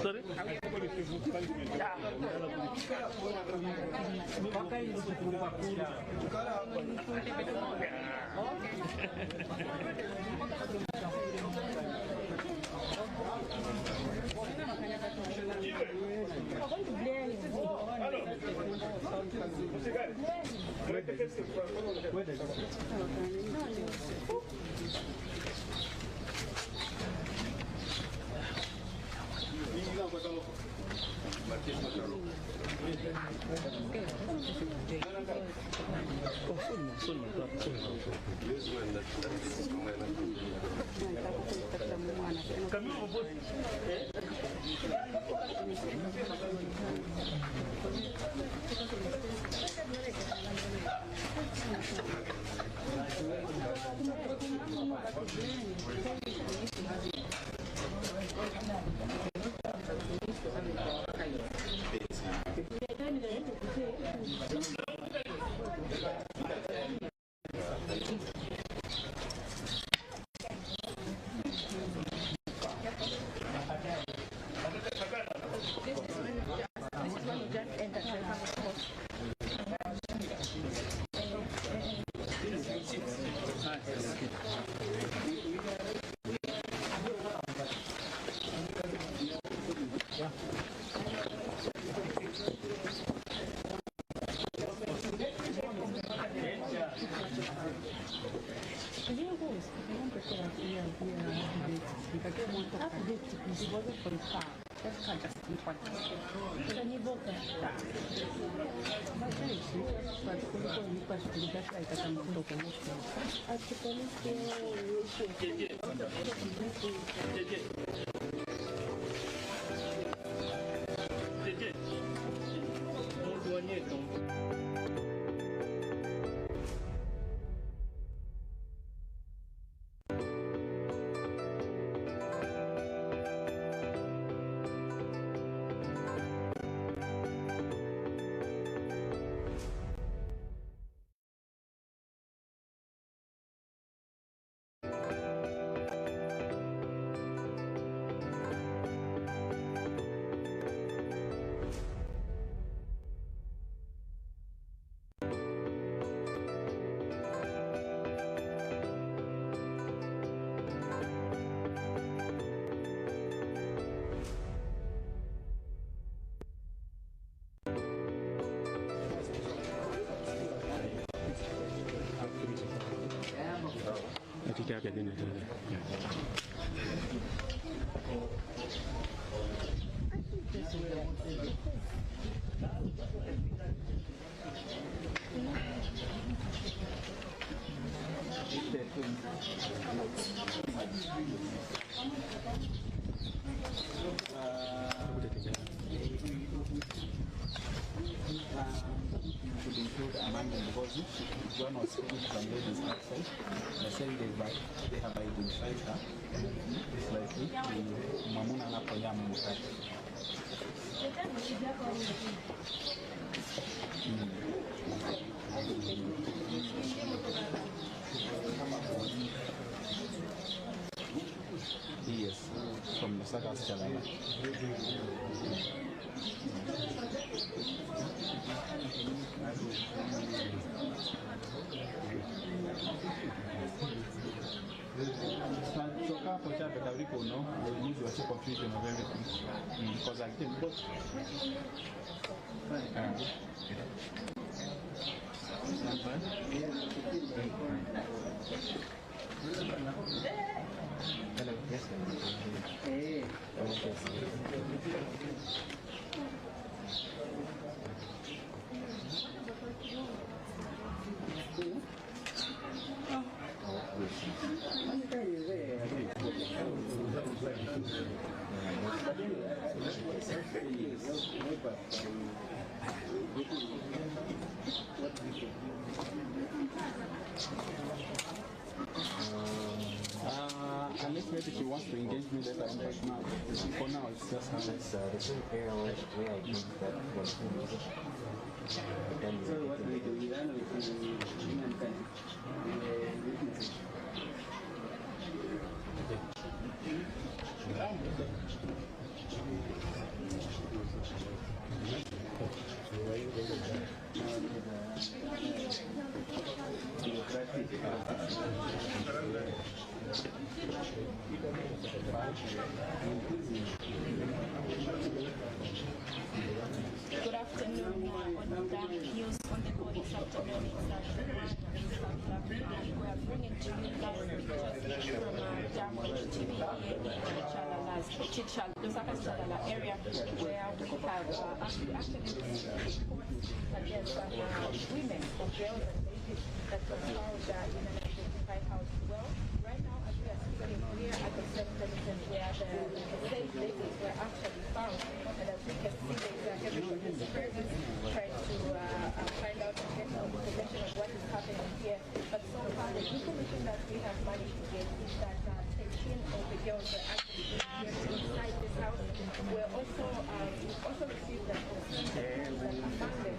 Sorry? Should include among them because one was speaking from ladies outside. They say they have identified her. It's likely Mamuna Napoyam Mutati. Yes, from the South Carolina. So far for Puerto Rico, no, we need to check confusion of everything because I think both. Hello, yes. Hey. Okay. Unless maybe she wants to engage me later on right now. For now, it's just how it's the same area where I think that was so what we do, we run with humankind. Good afternoon. On the news on the board this afternoon, we are bringing to you live pictures from Damage TV here in Chalala area, where we have actually reports against women or girls and ladies that were found in an identified house. Well, right now, as we are sitting here at the same premises where the same ladies were actually found, and as we can see, everybody's present trying to find out and get some information of what is happening here. But so far, the information that we have managed to get is that 13 of the girls were actually here inside this house. We also received that among them,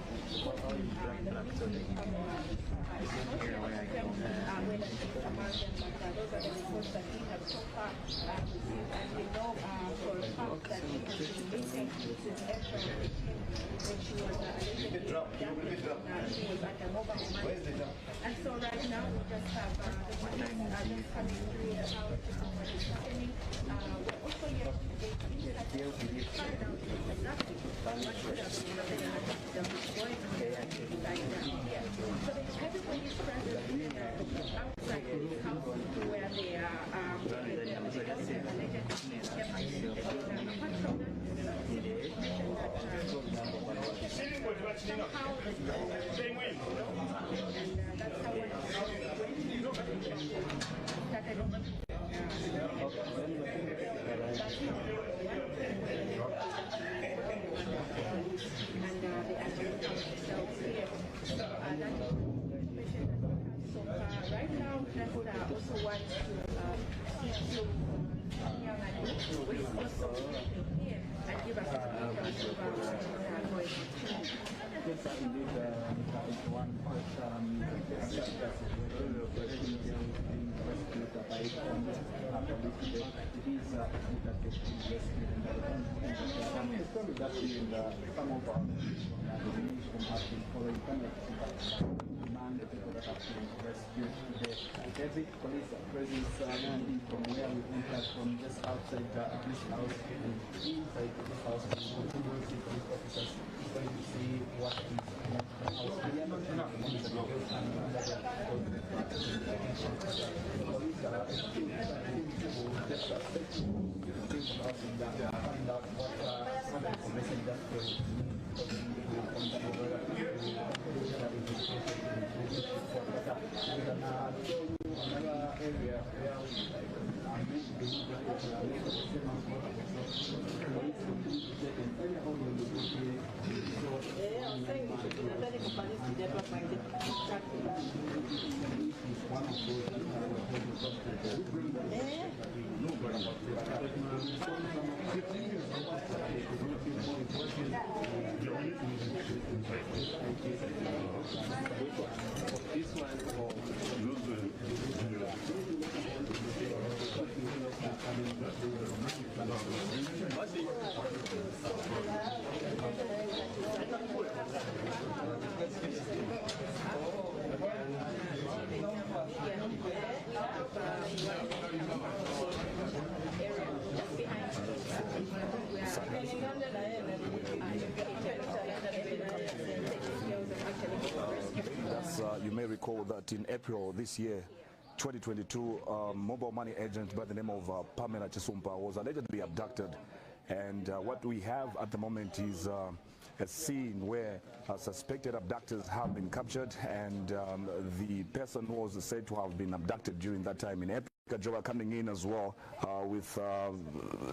those are the reports that we have so far received, and we know for a fact that she has been missing since April 18th when she was allegedly abducted. She was at a mobile mine. And so right now we just have the police just coming through the house to see what is happening. We're also here to get inside to find out exactly what would have been happening at the going on here. So everybody is present outside this house where they are right now, we also want to speak to young adults who is also here and give us some details about going to. Yes, indeed, one every police presence from where we entered from just outside this house and inside this house, police officers going to see what is the house. We are not find out what information that another area where this one for you may recall that in April this year, 2022, mobile money agent by the name of Pamela was allegedly abducted. And what we have at the moment is a scene where suspected abductors have been captured, and the person was said to have been abducted during that time in April. Job coming in as well with a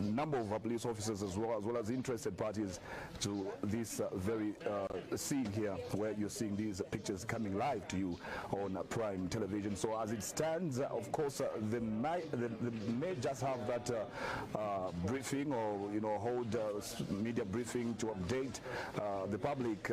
number of police officers as well as interested parties to this very scene here where you're seeing these pictures coming live to you on Prime Television. So as it stands, of course, they may just have that briefing, or hold media briefing to update the public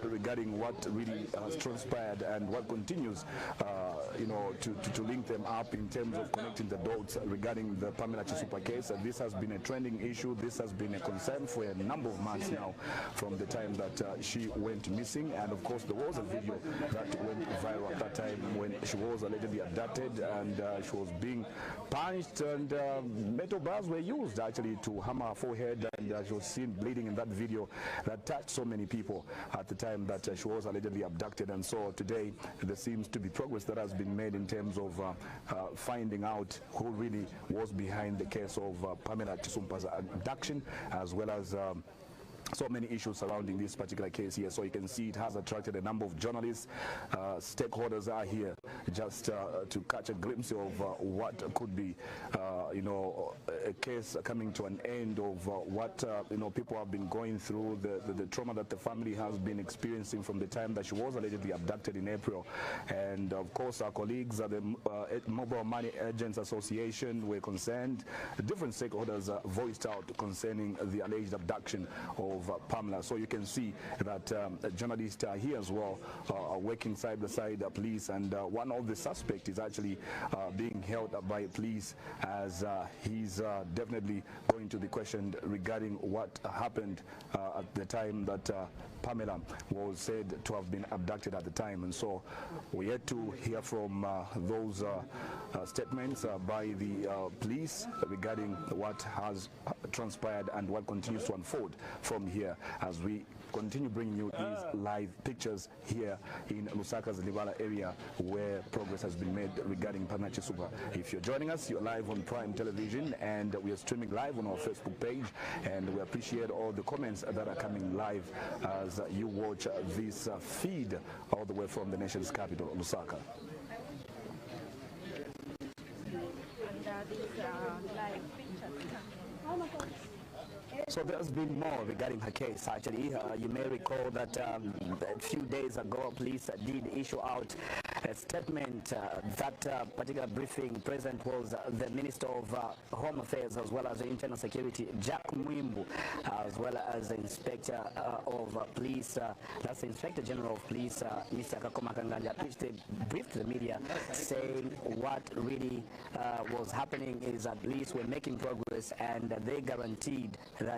regarding what really has transpired and what continues to link them up in terms of connecting the dots regarding the Pamela Chisumpa case. This has been a trending issue. This has been a concern for a number of months now from the time that she went missing. And of course, there was a video that went viral at that time when she was allegedly abducted and she was being punched, and metal bars were used actually to hammer her forehead, and she was seen bleeding in that video that touched so many people at the time that she was allegedly abducted. And so today there seems to be progress that has been made in terms of finding out who really was behind the case of Pamela Chisumpa's abduction, as well as so many issues surrounding this particular case here. So you can see it has attracted a number of journalists. Stakeholders are here just to catch a glimpse of what could be, you know, a case coming to an end of what, you know, people have been going through, the trauma that the family has been experiencing from the time that she was allegedly abducted in April. And of course, our colleagues at the Mobile Money Agents Association were concerned. Different stakeholders voiced out concerning the alleged abduction of Pamela. So you can see that journalists are here as well, working side by side police, and one of the suspects is actually being held by police, as he's definitely going to be questioned regarding what happened at the time that Pamela was said to have been abducted at the time. And so we had to hear from those statements by the police regarding what has transpired and what continues to unfold from here, as we continue bringing you these live pictures here in Lusaka's Libala area, where progress has been made regarding Pamela Chisumpa. If you're joining us, you're live on Prime Television, and we are streaming live on our Facebook page, and we appreciate all the comments that are coming live as you watch this feed all the way from the nation's capital, Lusaka. So there's been more regarding her case, actually. You may recall that a few days ago, police did issue out a statement. That particular briefing present was the Minister of Home Affairs, as well as Internal Security, Jack Mwimbu, as well as the Inspector of Police, that's the Inspector General of Police, Mr. Kakoma Kanganja, which they briefed the media, saying what really was happening is at least we're making progress, and they guaranteed that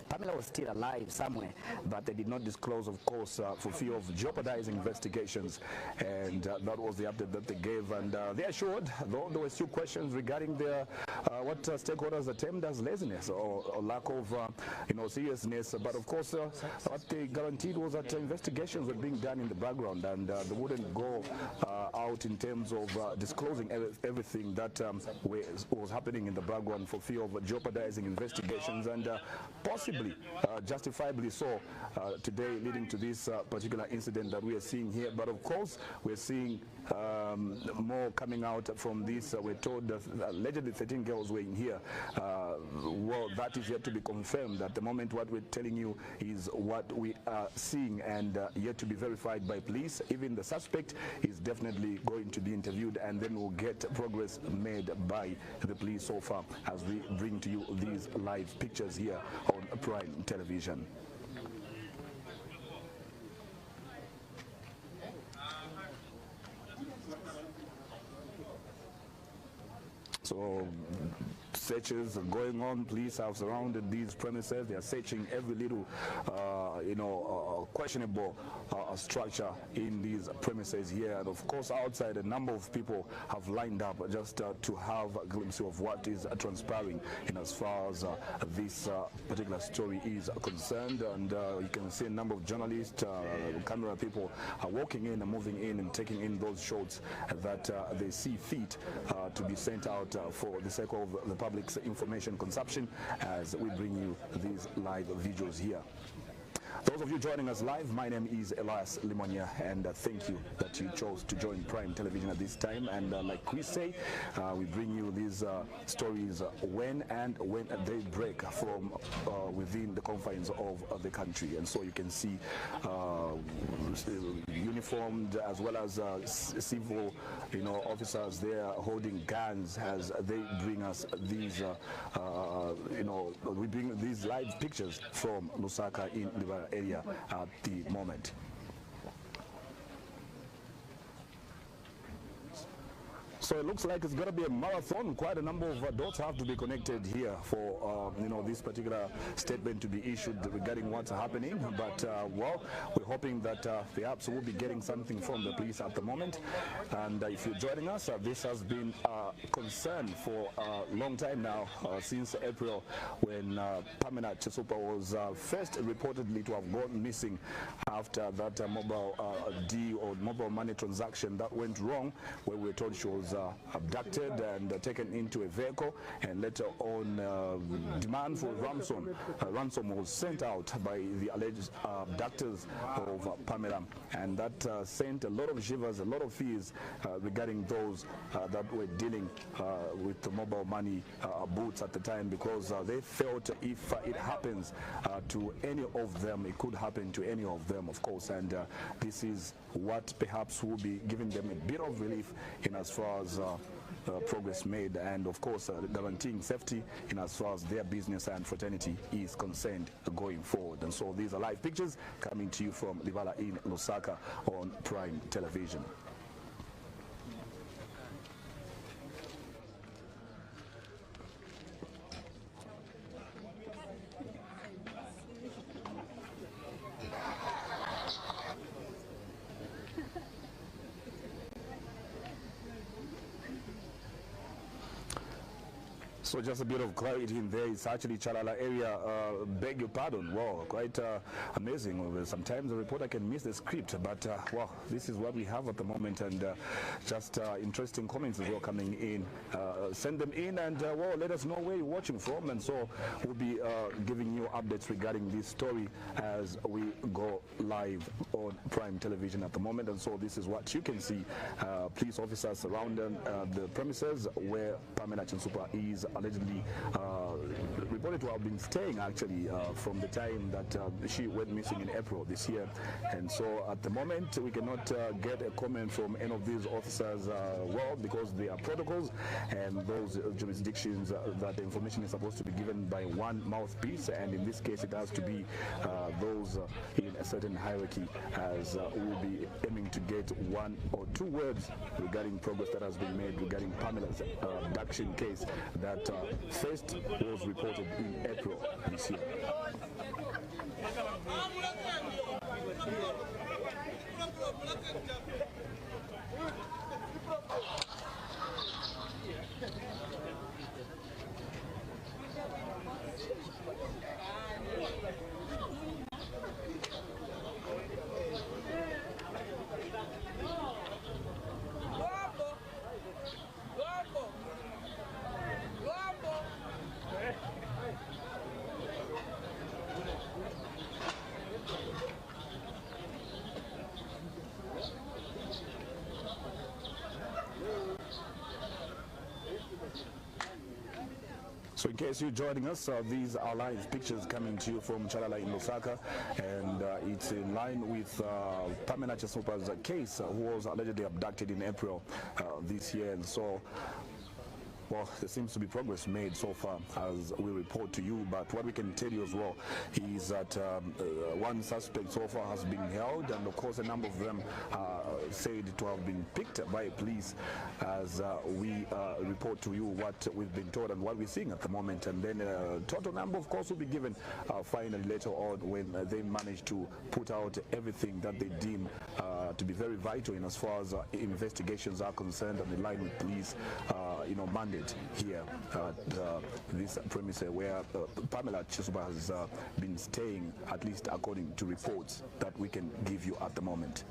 Pamela was still alive somewhere, but they did not disclose, of course, for fear of jeopardizing investigations. And that was the update that they gave. And they assured, though there were still questions regarding their what stakeholders termed as laziness or lack of you know, seriousness. But of course, what they guaranteed was that investigations were being done in the background, and they wouldn't go out in terms of disclosing everything that was happening in the background for fear of jeopardizing investigations, and possibly justifiably so today, leading to this particular incident that we are seeing here. But of course, we're seeing more coming out from this. We're told that allegedly 13 girls were in here. Well, that is yet to be confirmed. At the moment, what we're telling you is what we are seeing, and yet to be verified by police. Even the suspect is definitely going to be interviewed, and then we'll get progress made by the police so far as we bring to you these live pictures here on Prime Television. So searches are going on. Police have surrounded these premises. They are searching every little, you know, questionable structure in these premises here. And of course, outside, a number of people have lined up just to have a glimpse of what is transpiring in as far as this particular story is concerned. And you can see a number of journalists, camera people are walking in and moving in and taking in those shots that they see fit to be sent out for the sake of the public's information consumption, as we bring you these live visuals here. Those of you joining us live, my name is Elias Limonia, and thank you that you chose to join Prime Television at this time. And like we say, we bring you these stories when they break from within the confines of the country. And so you can see uniformed as well as civil, you know, officers there holding guns as they bring us these, you know, we bring these live pictures from Lusaka in the area at the moment. So it looks like it's going to be a marathon. Quite a number of dots have to be connected here for this particular statement to be issued regarding what's happening. But well, we're hoping that perhaps we'll be getting something from the police at the moment. And if you're joining us, this has been a concern for a long time now, since April, when Pamela Chisupa was first reportedly to have gone missing after that mobile deal or mobile money transaction that went wrong, where we were told she was abducted and taken into a vehicle, and later on demand for ransom. Ransom was sent out by the alleged abductors of Pamela, and that sent a lot of shivers, a lot of fears regarding those that were dealing with the mobile money boots at the time, because they felt if it happens to any of them, it could happen to any of them, of course, and this is what perhaps will be giving them a bit of relief in as far as progress made, and of course guaranteeing safety in as far as their business and fraternity is concerned going forward. And so these are live pictures coming to you from Livala in Lusaka on Prime Television. So just a bit of clarity in there. It's actually Chalala area. Beg your pardon. Wow, quite amazing. Sometimes a reporter can miss the script, but wow, this is what we have at the moment, and just interesting comments as well coming in. Send them in, and well, let us know where you're watching from, and so we'll be giving you updates regarding this story as we go live on Prime Television at the moment. And so this is what you can see. Police officers surrounding the premises where Pamela Chisupa is allegedly reported to have been staying, actually, from the time that she went missing in April this year. And so at the moment we cannot get a comment from any of these officers, well, because there are protocols and those jurisdictions that the information is supposed to be given by one mouthpiece, and in this case it has to be those in a certain hierarchy, as we'll be aiming to get 1 or 2 words regarding progress that has been made regarding Pamela's abduction case that first was reported in April this year. So in case you're joining us, these are live pictures coming to you from Chalala in Lusaka, and it's in line with Pamela Chisupa's case, who was allegedly abducted in April this year. And so, well, there seems to be progress made so far as we report to you, but what we can tell you as well is that one suspect so far has been held, and of course a number of them said to have been picked by police, as we report to you what we've been told and what we're seeing at the moment. And then total number, of course, will be given finally later on when they manage to put out everything that they deem to be very vital in as far as investigations are concerned, and in line with police mandate here at this premise where Pamela Chisupa has been staying, at least according to reports that we can give you at the moment.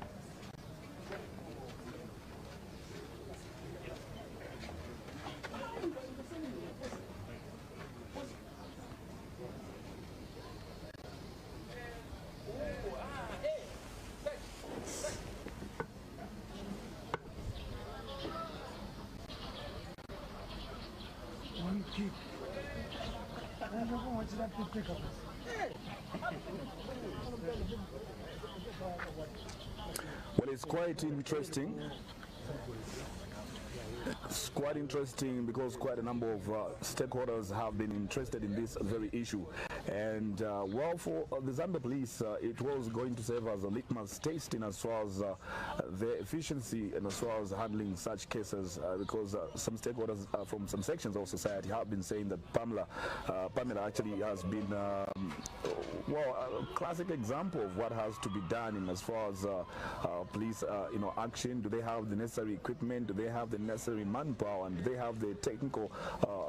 Well, it's quite interesting. It's quite interesting because quite a number of stakeholders have been interested in this very issue, And well, for the Zambia police, it was going to serve as a litmus test in as far as their efficiency and as far as handling such cases, because some stakeholders from some sections of society have been saying that Pamela actually has been, well, a classic example of what has to be done in as far as police, action. Do they have the necessary equipment? Do they have the necessary manpower? And do they have the technical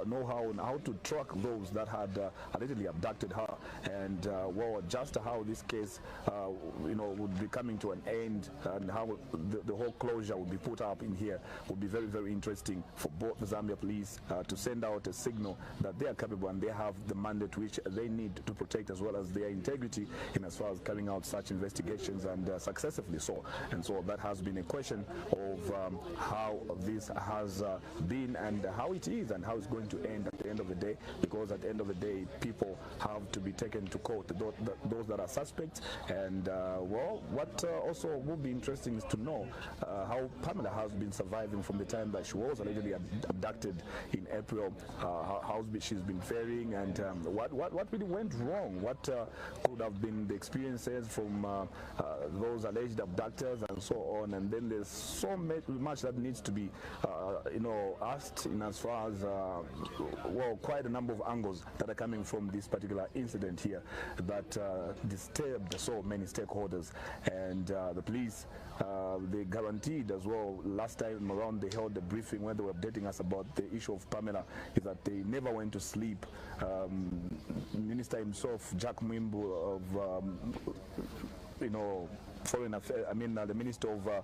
know-how on how to track those that had allegedly abducted her? And well, just how this case, would be coming to an end, and how the whole closure would be put up in here would be very, very interesting for both the Zambia police to send out a signal that they are capable and they have the mandate which they need to protect, as well as their integrity in as far as carrying out such investigations, and successively so. And so that has been a question of how this has been and how it is and how it's going to end at the end of the day, because at the end of the day people have to be taken to court, those that are suspects. And well, what also will be interesting is to know how Pamela has been surviving from the time that she was allegedly abducted in April, how she's been faring, and what really went wrong, what could have been the experiences from those alleged abductors and so on. And then there's so much that needs to be asked in as far as well, quite a number of angles that are coming from this particular incident here that disturbed so many stakeholders. And the police, they guaranteed as well last time around they held a briefing when they were updating us about the issue of Pamela, is that they never went to sleep. Minister himself, Jack Mwimbu of Foreign Affairs, the Minister of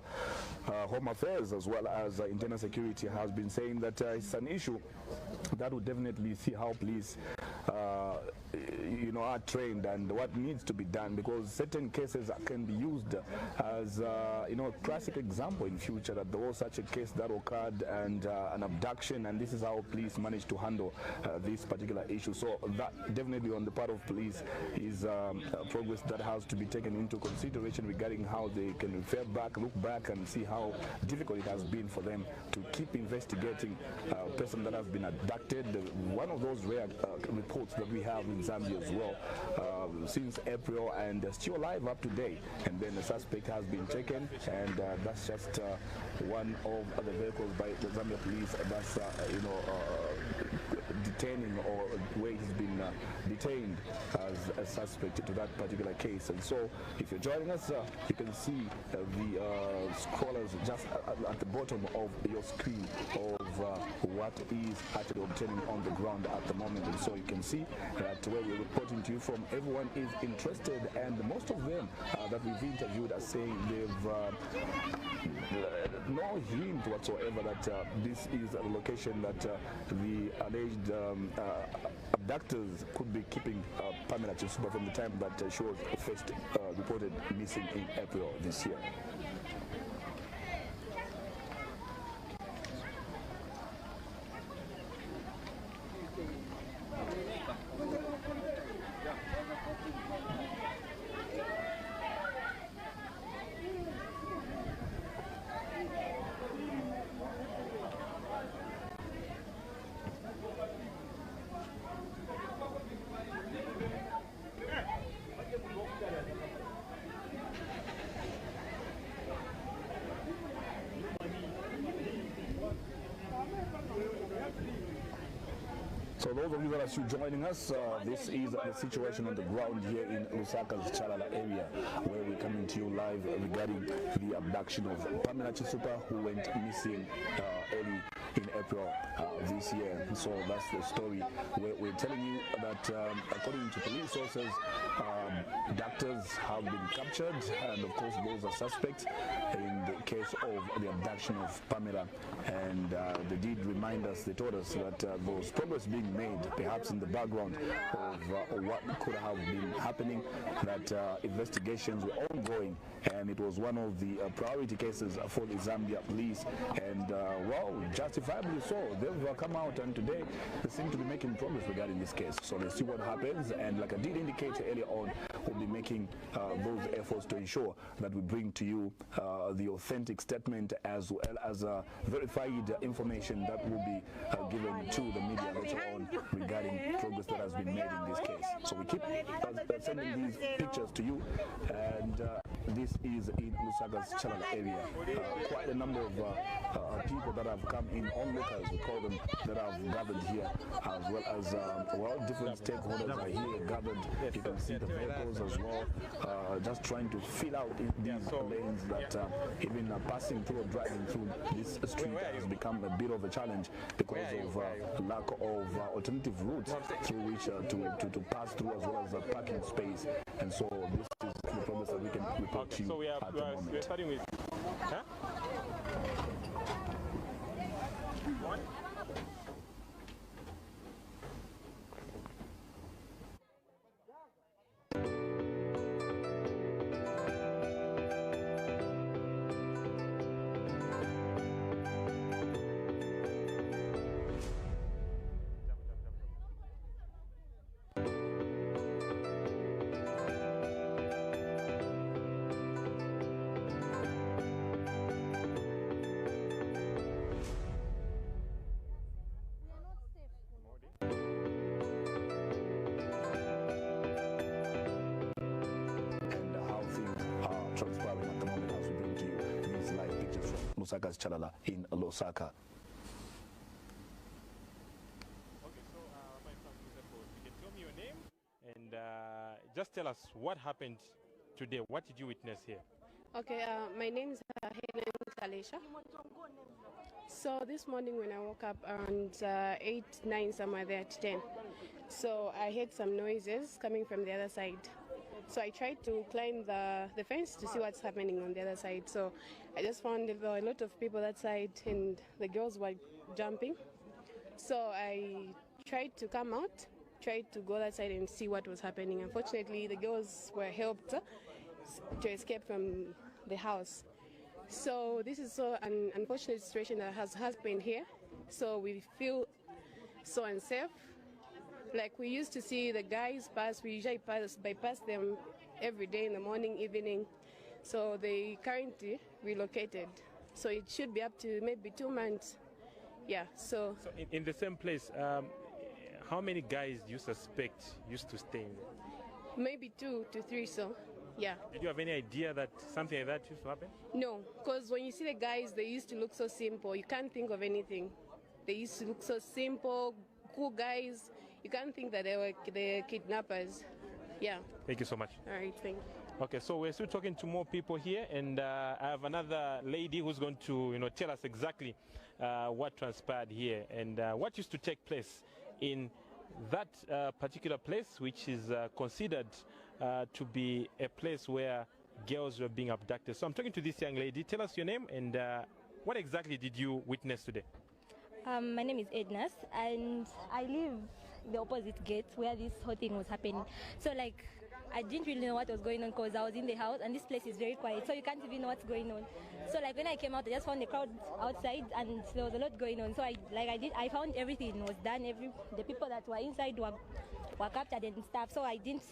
Home Affairs as well as Internal Security, has been saying that it's an issue that would definitely see how police are trained and what needs to be done, because certain cases can be used as classic example in future that there was such a case that occurred and an abduction, and this is how police managed to handle this particular issue. So that definitely on the part of police is progress that has to be taken into consideration regarding how they can refer back, look back, and see how difficult it has been for them to keep investigating a person that has been abducted. One of those rare reports that we have in Zambia as well, since April, and still alive up to date. And then the suspect has been taken, and that's just one of the vehicles by the Zambia police that's detaining, or where he's been detained as a suspect to that particular case. And so if you're joining us, you can see the scrollers just at the bottom of your screen of what is actually obtaining on the ground at the moment. And so you can see that where we're reporting to you from, everyone is interested, and most of them that we've interviewed are saying they've no hint whatsoever that this is a location that the alleged abductors could be keeping Pamela Chisupa from the time that she was first reported missing in April this year. So those of you that are still joining us, this is the situation on the ground here in Lusaka's Chalala area, where we're coming to you live regarding the abduction of Pamela Chisupa, who went missing early in April this year. So that's the story. We're telling you that according to police sources, doctors have been captured, and of course those are suspects in the case of the abduction of Pamela. And they did remind us, they told us that there was progress being made, perhaps in the background of what could have been happening, that investigations were ongoing, and it was one of the priority cases for the Zambia police. And well, justifiably so, they've come out, and today they seem to be making progress regarding this case. So let's see what happens. And like I did indicate earlier on, will be making those efforts to ensure that we bring to you the authentic statement as well as verified information that will be given to the media later on regarding progress that has been made in this case. So we keep sending these pictures to you, and this is in Lusaka's Chalala area. Quite a number of people that have come in, onlookers we call them, that have gathered here, as well as different stakeholders are here gathered. You can see the vehicles as well, just trying to fill out these lanes that even passing through or driving through this street has become a bit of a challenge because of lack of alternative routes through which to pass through, as well as a parking space. And so this is the progress that we can report to you at the moment. We're starting with... Huh? One. Transpiring at the moment as we bring to you these live pictures from Lusaka's Chalala in Lusaka. Okay, so my friend, you can tell me your name and just tell us what happened today. What did you witness here? Okay, my name is Helen Kalesha. So this morning when I woke up around 8, 9, somewhere there to 10, so I heard some noises coming from the other side. So I tried to climb the fence to see what's happening on the other side. So I just found there were a lot of people that side and the girls were jumping. So I tried to come out, tried to go that side and see what was happening. Unfortunately, the girls were helped to escape from the house. So this is so an unfortunate situation that has happened here. So we feel so unsafe. Like we used to see the guys pass, we usually bypass them every day in the morning, evening. So they currently relocated. So it should be up to maybe 2 months. Yeah, so in the same place, how many guys do you suspect used to stay in there? maybe 2 to 3, so yeah. Did you have any idea that something like that used to happen? No, because when you see the guys, they used to look so simple. You can't think of anything. They used to look so simple, cool guys. You can't think that they were the kidnappers. Yeah. Thank you so much. All right, thank you. Okay, so we're still talking to more people here, and I have another lady who's going to, tell us exactly what transpired here and what used to take place in that particular place, which is considered to be a place where girls were being abducted. So I'm talking to this young lady. Tell us your name and what exactly did you witness today? My name is Ednas, and I live the opposite gate where this whole thing was happening. So like, I didn't really know what was going on because I was in the house and this place is very quiet, so you can't even know what's going on. So like when I came out, I just found the crowd outside and there was a lot going on. So I found everything was done. The people that were inside were captured and stuff. So I didn't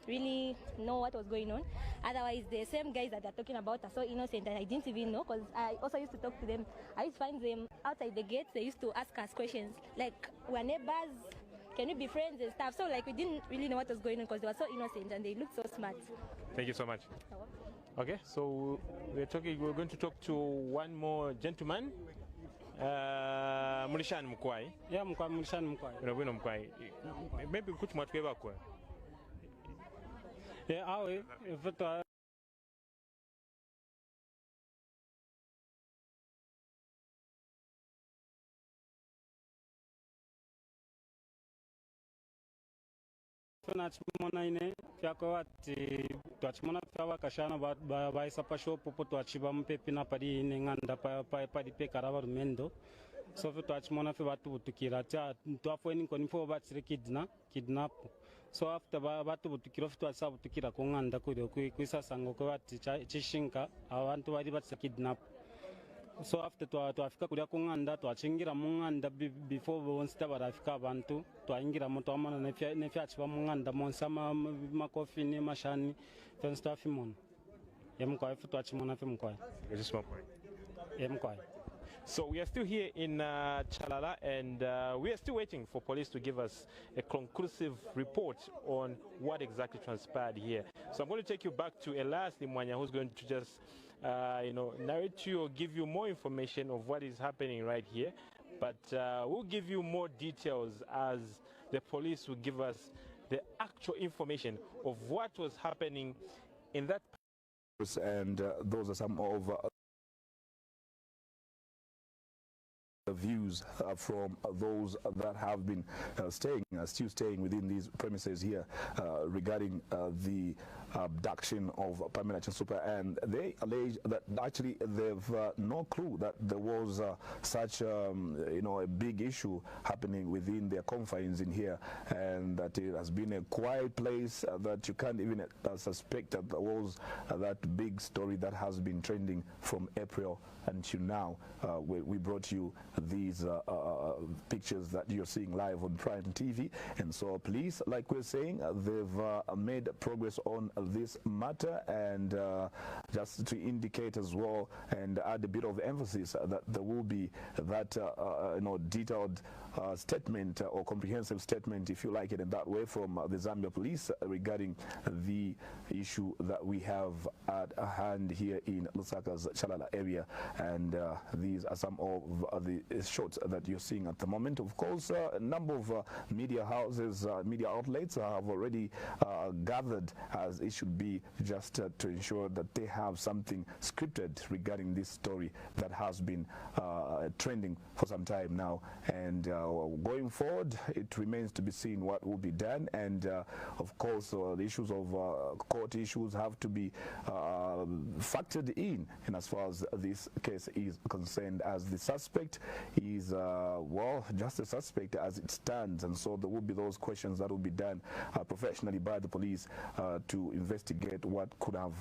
really know what was going on. Otherwise, the same guys that are talking about are so innocent that I didn't even know, because I also used to talk to them. I used to find them outside the gates. They used to ask us questions like, we're neighbors, can we be friends and stuff. So like we didn't really know what was going on because they were so innocent and they looked so smart. Thank you so much. Okay, so we're going to talk to one more gentleman. Mulishan Mukwai. Yeah, Mulishan Mukwai. Maybe kuch matweba kwa. Yeah, awe vita tunachimona ine fyakawati twachimona fyawa kashana ba isapa shopo po twachiba mpepi na padi ine nganda padi pekara ba rumendo so fe twachimona fe batu butukira cha twafo ni konifo batsire kidnap so after batu butukira fe twasa butukira ko nganda ko kwisa sango ko bati chishinka abantu bari batsire kidnap so after twafika kulia kung'anda twachingira mung'anda before bonsita barafika abantu twaingira mu twamana nefyachiba mung'anda monsa makofini mashani fensi twafimona emukwaye fe twachimona fe mukwaye emukwaye. So we are still here in Chalala, and we are still waiting for police to give us a conclusive report on what exactly transpired here. So I'm going to take you back to Elias Limwanya, who's going to just narrate to you or give you more information of what is happening right here. But we'll give you more details as the police will give us the actual information of what was happening in that. And those are some of the views from those that have been still staying within these premises here regarding the abduction of Pamela Chinsupa, and they allege that actually they've no clue that there was such a big issue happening within their confines in here, and that it has been a quiet place, that you can't even suspect that there was that big story that has been trending from April until now. We brought you these pictures that you're seeing live on Prime TV, and so police, like we're saying, they've made progress on this matter, and just to indicate as well and add a bit of emphasis that there will be that detailed statement or comprehensive statement, if you like it in that way, from the Zambia police regarding the issue that we have at hand here in Lusaka's Chalala area. And these are some of the shots that you're seeing at the moment. Of course, a number of media houses, media outlets have already gathered, as it should be, just to ensure that they have something scripted regarding this story that has been trending for some time now. And going forward, it remains to be seen what will be done. And of course, the issues of court issues have to be factored in as far as this case is concerned, as the suspect is just a suspect as it stands, and so there will be those questions that will be done professionally by the police to investigate what could have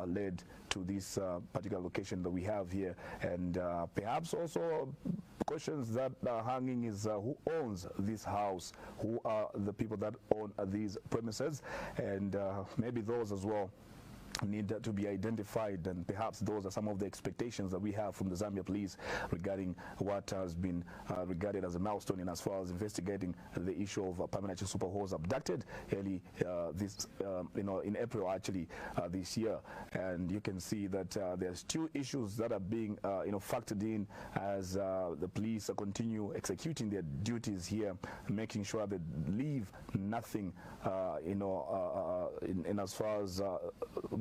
led to this particular location that we have here, and perhaps also questions that are hanging is who owns this house, who are the people that own these premises, and maybe those as well need to be identified, and perhaps those are some of the expectations that we have from the Zambia police regarding what has been regarded as a milestone in as far as investigating the issue of Pamela Chinsupa, who was abducted early in April actually this year. And you can see that there's two issues that are being factored in as the police continue executing their duties here, making sure they leave nothing in as far as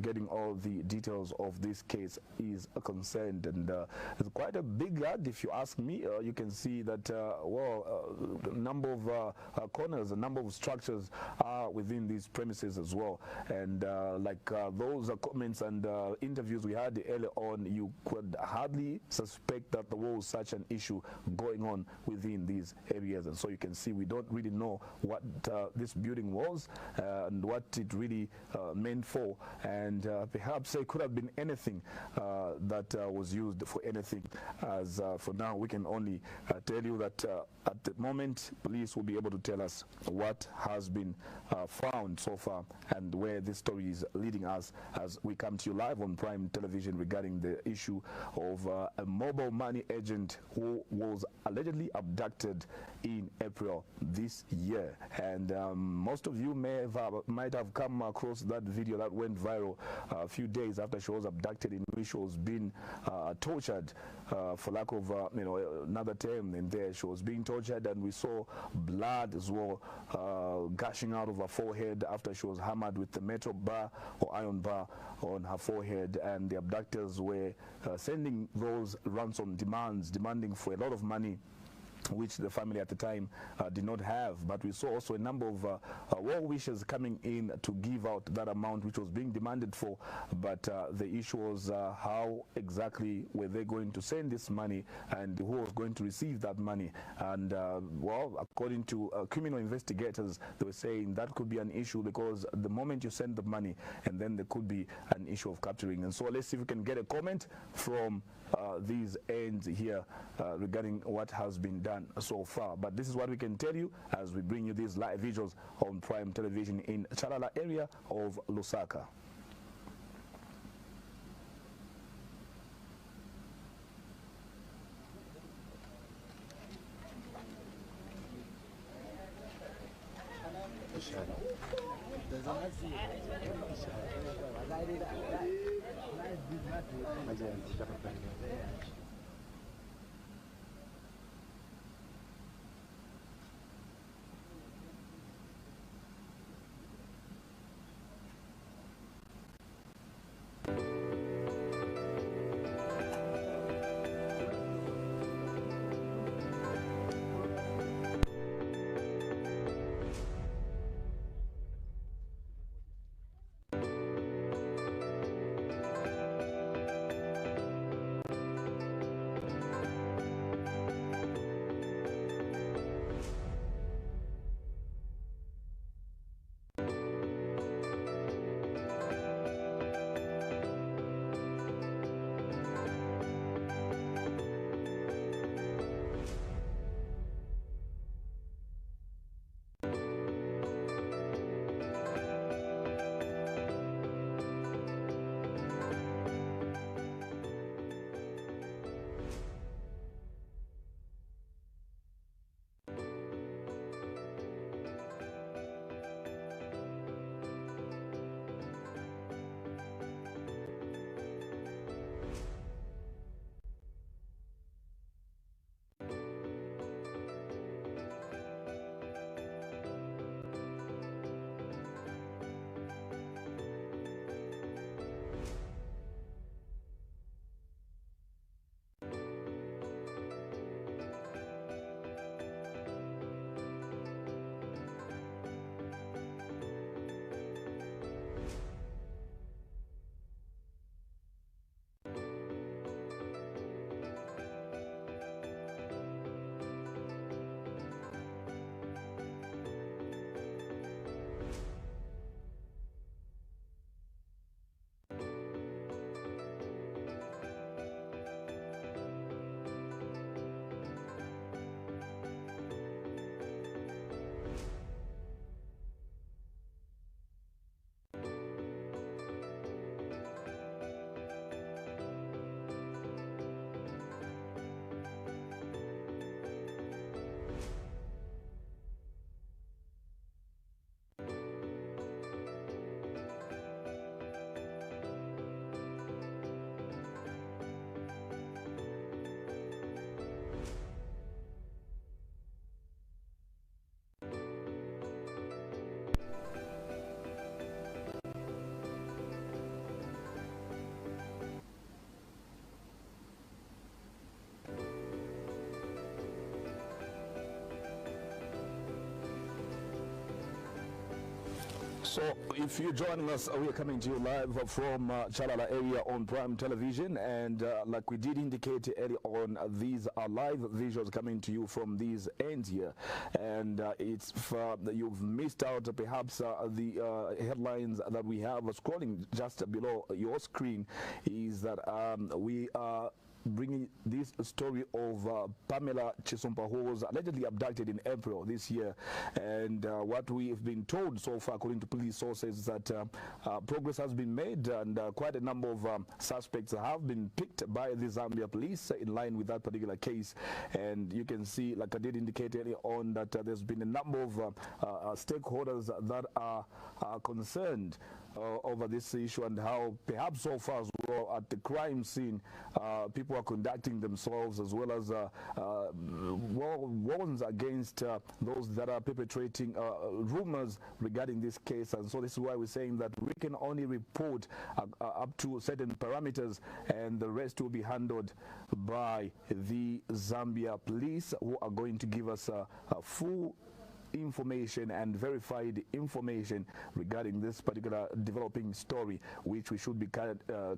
getting all the details of this case is concerned. And it's quite a big yard, if you ask me. You can see that a number of corners, a number of structures are within these premises as well, and like those comments and interviews we had earlier on, you could hardly suspect that there was such an issue going on within these areas. And so you can see we don't really know what this building was and what it really meant for, and perhaps it could have been anything that was used for anything. As for now, we can only tell you that at the moment, police will be able to tell us what has been found so far and where this story is leading us, as we come to you live on Prime Television regarding the issue of a mobile money agent who was allegedly abducted in April this year. And most of you might have come across that video that went viral a few days after she was abducted, in which she was being tortured, for lack of another term in there. She was being tortured, and we saw blood as well gushing out of her forehead after she was hammered with the metal bar or iron bar on her forehead. And the abductors were sending those ransom demands, demanding for a lot of money which the family at the time did not have. But we saw also a number of well wishers coming in to give out that amount which was being demanded for. But the issue was how exactly were they going to send this money and who was going to receive that money. And well, according to criminal investigators, they were saying that could be an issue because the moment you send the money, and then there could be an issue of capturing. And so let's see if we can get a comment from these ends here regarding what has been done so far. But this is what we can tell you as we bring you these live visuals on Prime Television in Chalala area of Lusaka. So if you're joining us, we are coming to you live from Chalala area on Prime Television, and like we did indicate earlier on, these are live visuals coming to you from these ends here, and it's you've missed out perhaps the headlines that we have scrolling just below your screen is that we are bringing this story of Pamela Chisumpa, who was allegedly abducted in April this year. And what we've been told so far, according to police sources, that progress has been made, and quite a number of suspects have been picked by the Zambia police in line with that particular case. And you can see, like I did indicate earlier on, that there's been a number of stakeholders that are concerned over this issue, and how perhaps so far as well at the crime scene, people are conducting themselves, as well as warns against those that are perpetrating rumors regarding this case. And so this is why we're saying that we can only report up to certain parameters, and the rest will be handled by the Zambia police, who are going to give us a full information and verified information regarding this particular developing story, which we should be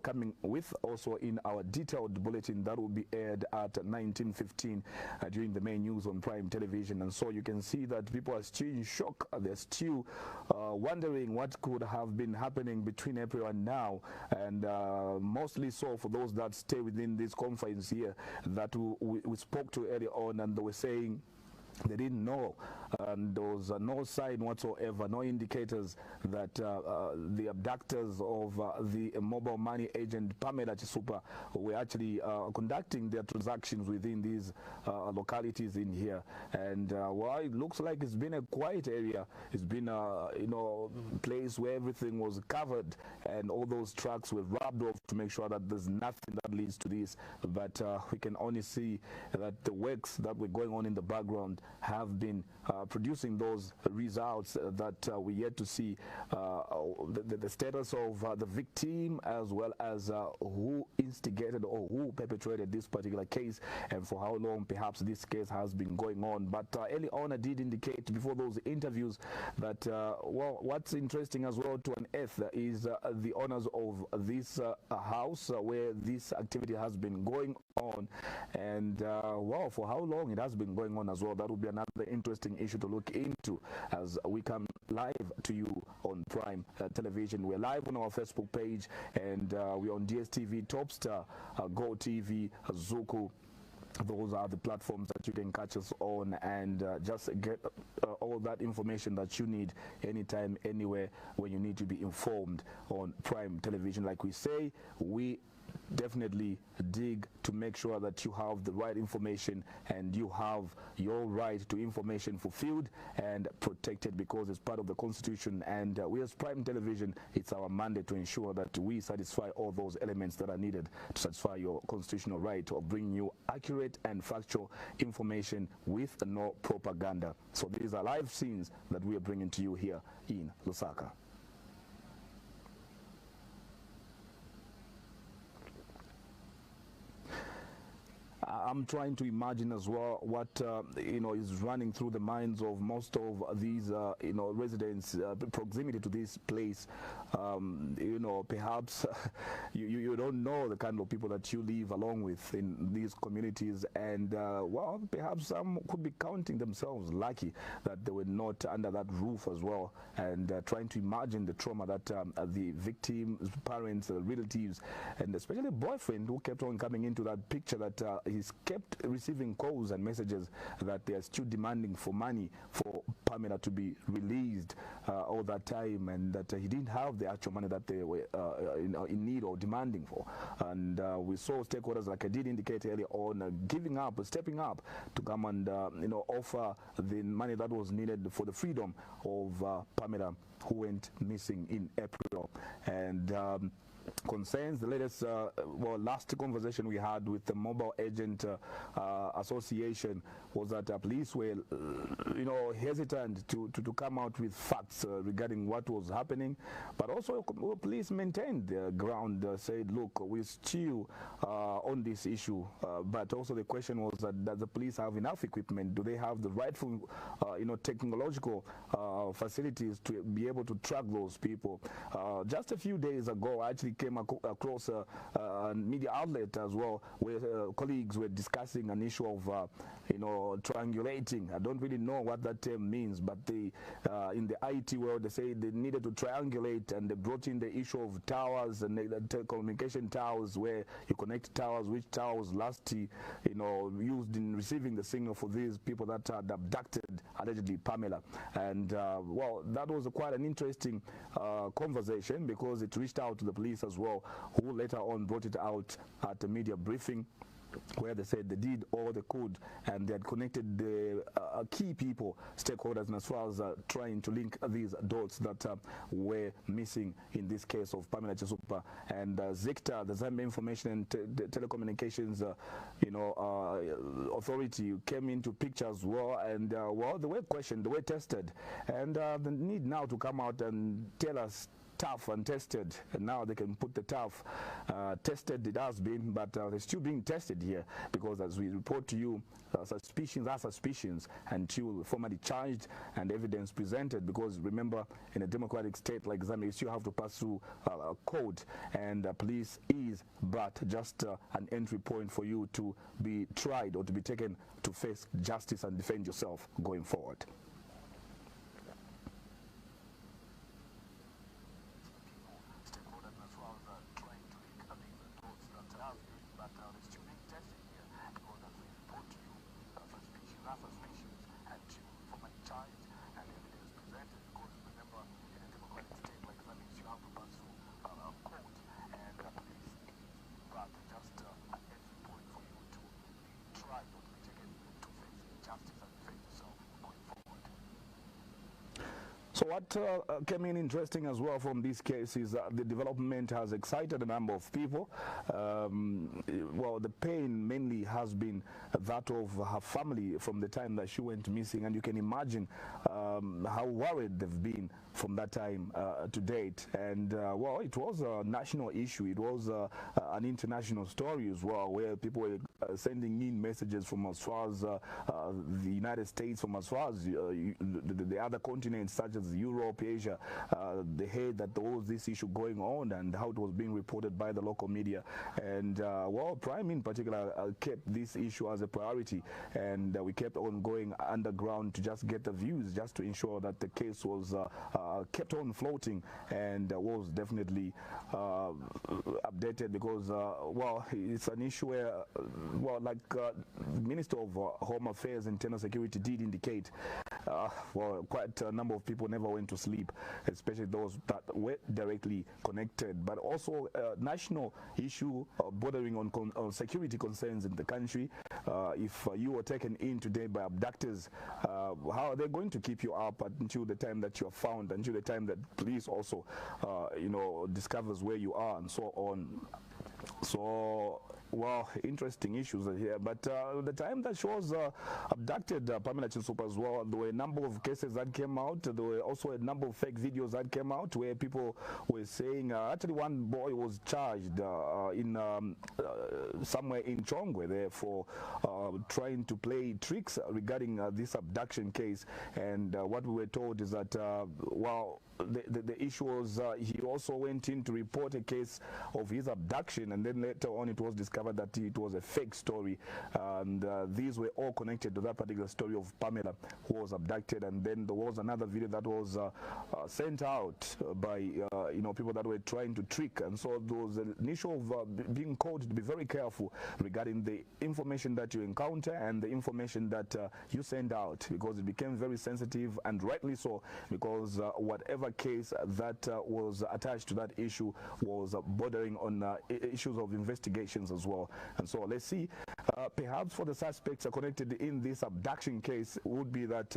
coming with also in our detailed bulletin that will be aired at 19:15 during the main news on Prime Television. And so you can see that people are still in shock. They're still wondering what could have been happening between April and now, and mostly so for those that stay within this confines here that we spoke to earlier on, and they were saying they didn't know, and there was no sign whatsoever, no indicators that the abductors of the mobile money agent Pamela Chisupa were actually conducting their transactions within these localities in here. And well, it looks like it's been a quiet area. It's been a place where everything was covered and all those trucks were rubbed off to make sure that there's nothing that leads to this. But we can only see that the works that were going on in the background have been producing those results that we yet to see the status of the victim, as well as who instigated or who perpetrated this particular case, and for how long perhaps this case has been going on. But early on I did indicate before those interviews that well, what's interesting as well to unearth is the owners of this house where this activity has been going on, and well, for how long it has been going on as well. That will be another interesting issue to look into as we come live to you on Prime Television. We're live on our Facebook page, and we're on DSTV, Topstar, Go TV, Zuku. Those are the platforms that you can catch us on, and just get all that information that you need anytime, anywhere, when you need to be informed on Prime Television. Like we say, we definitely dig to make sure that you have the right information and you have your right to information fulfilled and protected, because it's part of the Constitution. And we as Prime Television, it's our mandate to ensure that we satisfy all those elements that are needed to satisfy your constitutional right of bringing you accurate and factual information with no propaganda. So these are live scenes that we are bringing to you here in Lusaka. I'm trying to imagine as well what is running through the minds of most of these residents, proximity to this place. Perhaps you don't know the kind of people that you live along with in these communities, and well, perhaps some could be counting themselves lucky that they were not under that roof as well, and trying to imagine the trauma that the victim's parents, relatives, and especially boyfriend who kept on coming into that picture, that he's kept receiving calls and messages that they are still demanding for money for Pamela to be released all that time, and that he didn't have the actual money that they were in need or demanding for. And we saw stakeholders, like I did indicate earlier on, giving up, stepping up to come and offer the money that was needed for the freedom of Pamela, who went missing in April. And concerns the latest last conversation we had with the Mobile Agent Association was that police were hesitant to come out with facts regarding what was happening, but also police maintained their ground, said, look, we're still on this issue, but also the question was that does the police have enough equipment? Do they have the rightful technological facilities to be able to track those people? Just a few days ago, I actually came across a media outlet as well, where colleagues were discussing an issue of triangulating. I don't really know what that term means, but they in the IT world, they say they needed to triangulate, and they brought in the issue of towers and the telecommunication towers, where you connect towers, which towers last used in receiving the signal for these people that had abducted allegedly Pamela. And well, that was quite an interesting conversation, because it reached out to the police as well, who later on brought it out at a media briefing. where they said they did all they could and they had connected the key people, stakeholders, and as far as trying to link these dots that were missing in this case of Pamela Chisumpa. And ZICTA, the Zambia Information and Telecommunications Authority, came into picture as well, and well, they were questioned, they were tested, and they need now to come out and tell us tough and tested, and now they can put the tough tested it has been, but they're still being tested here, because as we report to you, suspicions are suspicions until formally charged and evidence presented, because remember, in a democratic state like Zambia, you still have to pass through a code, and police is but just an entry point for you to be tried or to be taken to face justice and defend yourself going forward. So what came in interesting as well from this case is the development has excited a number of people. Well, the pain mainly has been that of her family from the time that she went missing, and you can imagine how worried they've been from that time to date. And well, it was a national issue. It was an international story as well, where people were sending in messages from as far as the United States, from as far as the other continents such as Europe, Asia. They heard that there was this issue going on and how it was being reported by the local media. And well, Prime in particular kept this issue as a priority, and we kept on going underground to just get the views, just to ensure that the case was kept on floating and was definitely updated, because well, it's an issue where well, like Minister of Home Affairs and Internal Security did indicate, well, quite a number of people never went to sleep, especially those that were directly connected. But also national issue bordering on security concerns in the country. If you were taken in today by abductors, how are they going to keep you up until the time that you are found, until the time that police also you know, discovers where you are and so on. So, well, interesting issues here. But the time that she was abducted, Pamela Chisumpa as well, there were a number of cases that came out. There were also a number of fake videos that came out where people were saying, actually one boy was charged in somewhere in Chongwe there for trying to play tricks regarding this abduction case. And what we were told is that, well, the issue was he also went in to report a case of his abduction, and then later on it was discovered that it was a fake story, and these were all connected to that particular story of Pamela who was abducted. And then there was another video that was sent out by you know, people that were trying to trick, and so there was an issue of being called to be very careful regarding the information that you encounter and the information that you send out, because it became very sensitive, and rightly so, because whatever case that was attached to that issue was bordering on issues of investigations as well. And so let's see, perhaps for the suspects connected in this abduction case would be that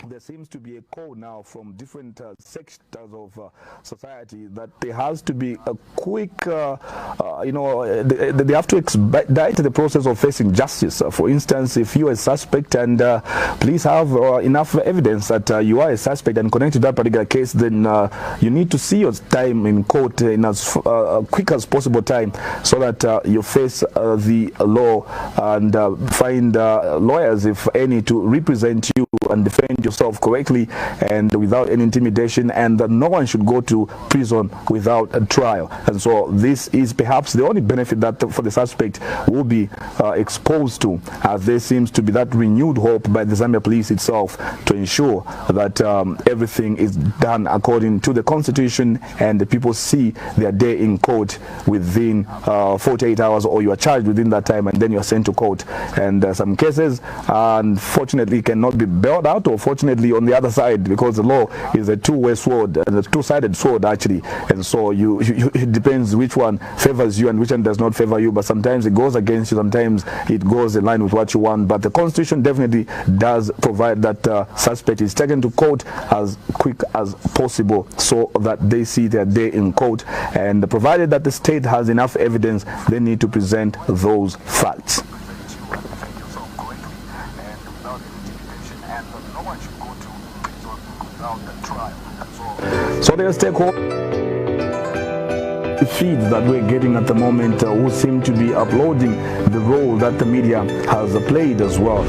there seems to be a call now from different sectors of society that there has to be a quick, you know, they have to expedite the process of facing justice. For instance, if you are a suspect and police have enough evidence that you are a suspect and connected to that particular case, then you need to see your time in court in as quick as possible time, so that you face the law and find lawyers, if any, to represent you and defend yourself correctly and without any intimidation, and that no one should go to prison without a trial. And so this is perhaps the only benefit that for the suspect will be exposed to, as there seems to be that renewed hope by the Zambia police itself to ensure that everything is done according to the constitution, and the people see their day in court within 48 hours, or you are charged within that time and then you are sent to court. And some cases unfortunately cannot be bailed found out, or fortunately on the other side, because the law is a two-way sword, and a two-sided sword actually, and so it depends which one favors you and which one does not favor you, but sometimes it goes against you, sometimes it goes in line with what you want. But the Constitution definitely does provide that suspect is taken to court as quick as possible so that they see their day in court, and provided that the state has enough evidence, they need to present those facts. So there's feeds that we're getting at the moment who seem to be uploading the role that the media has played as well,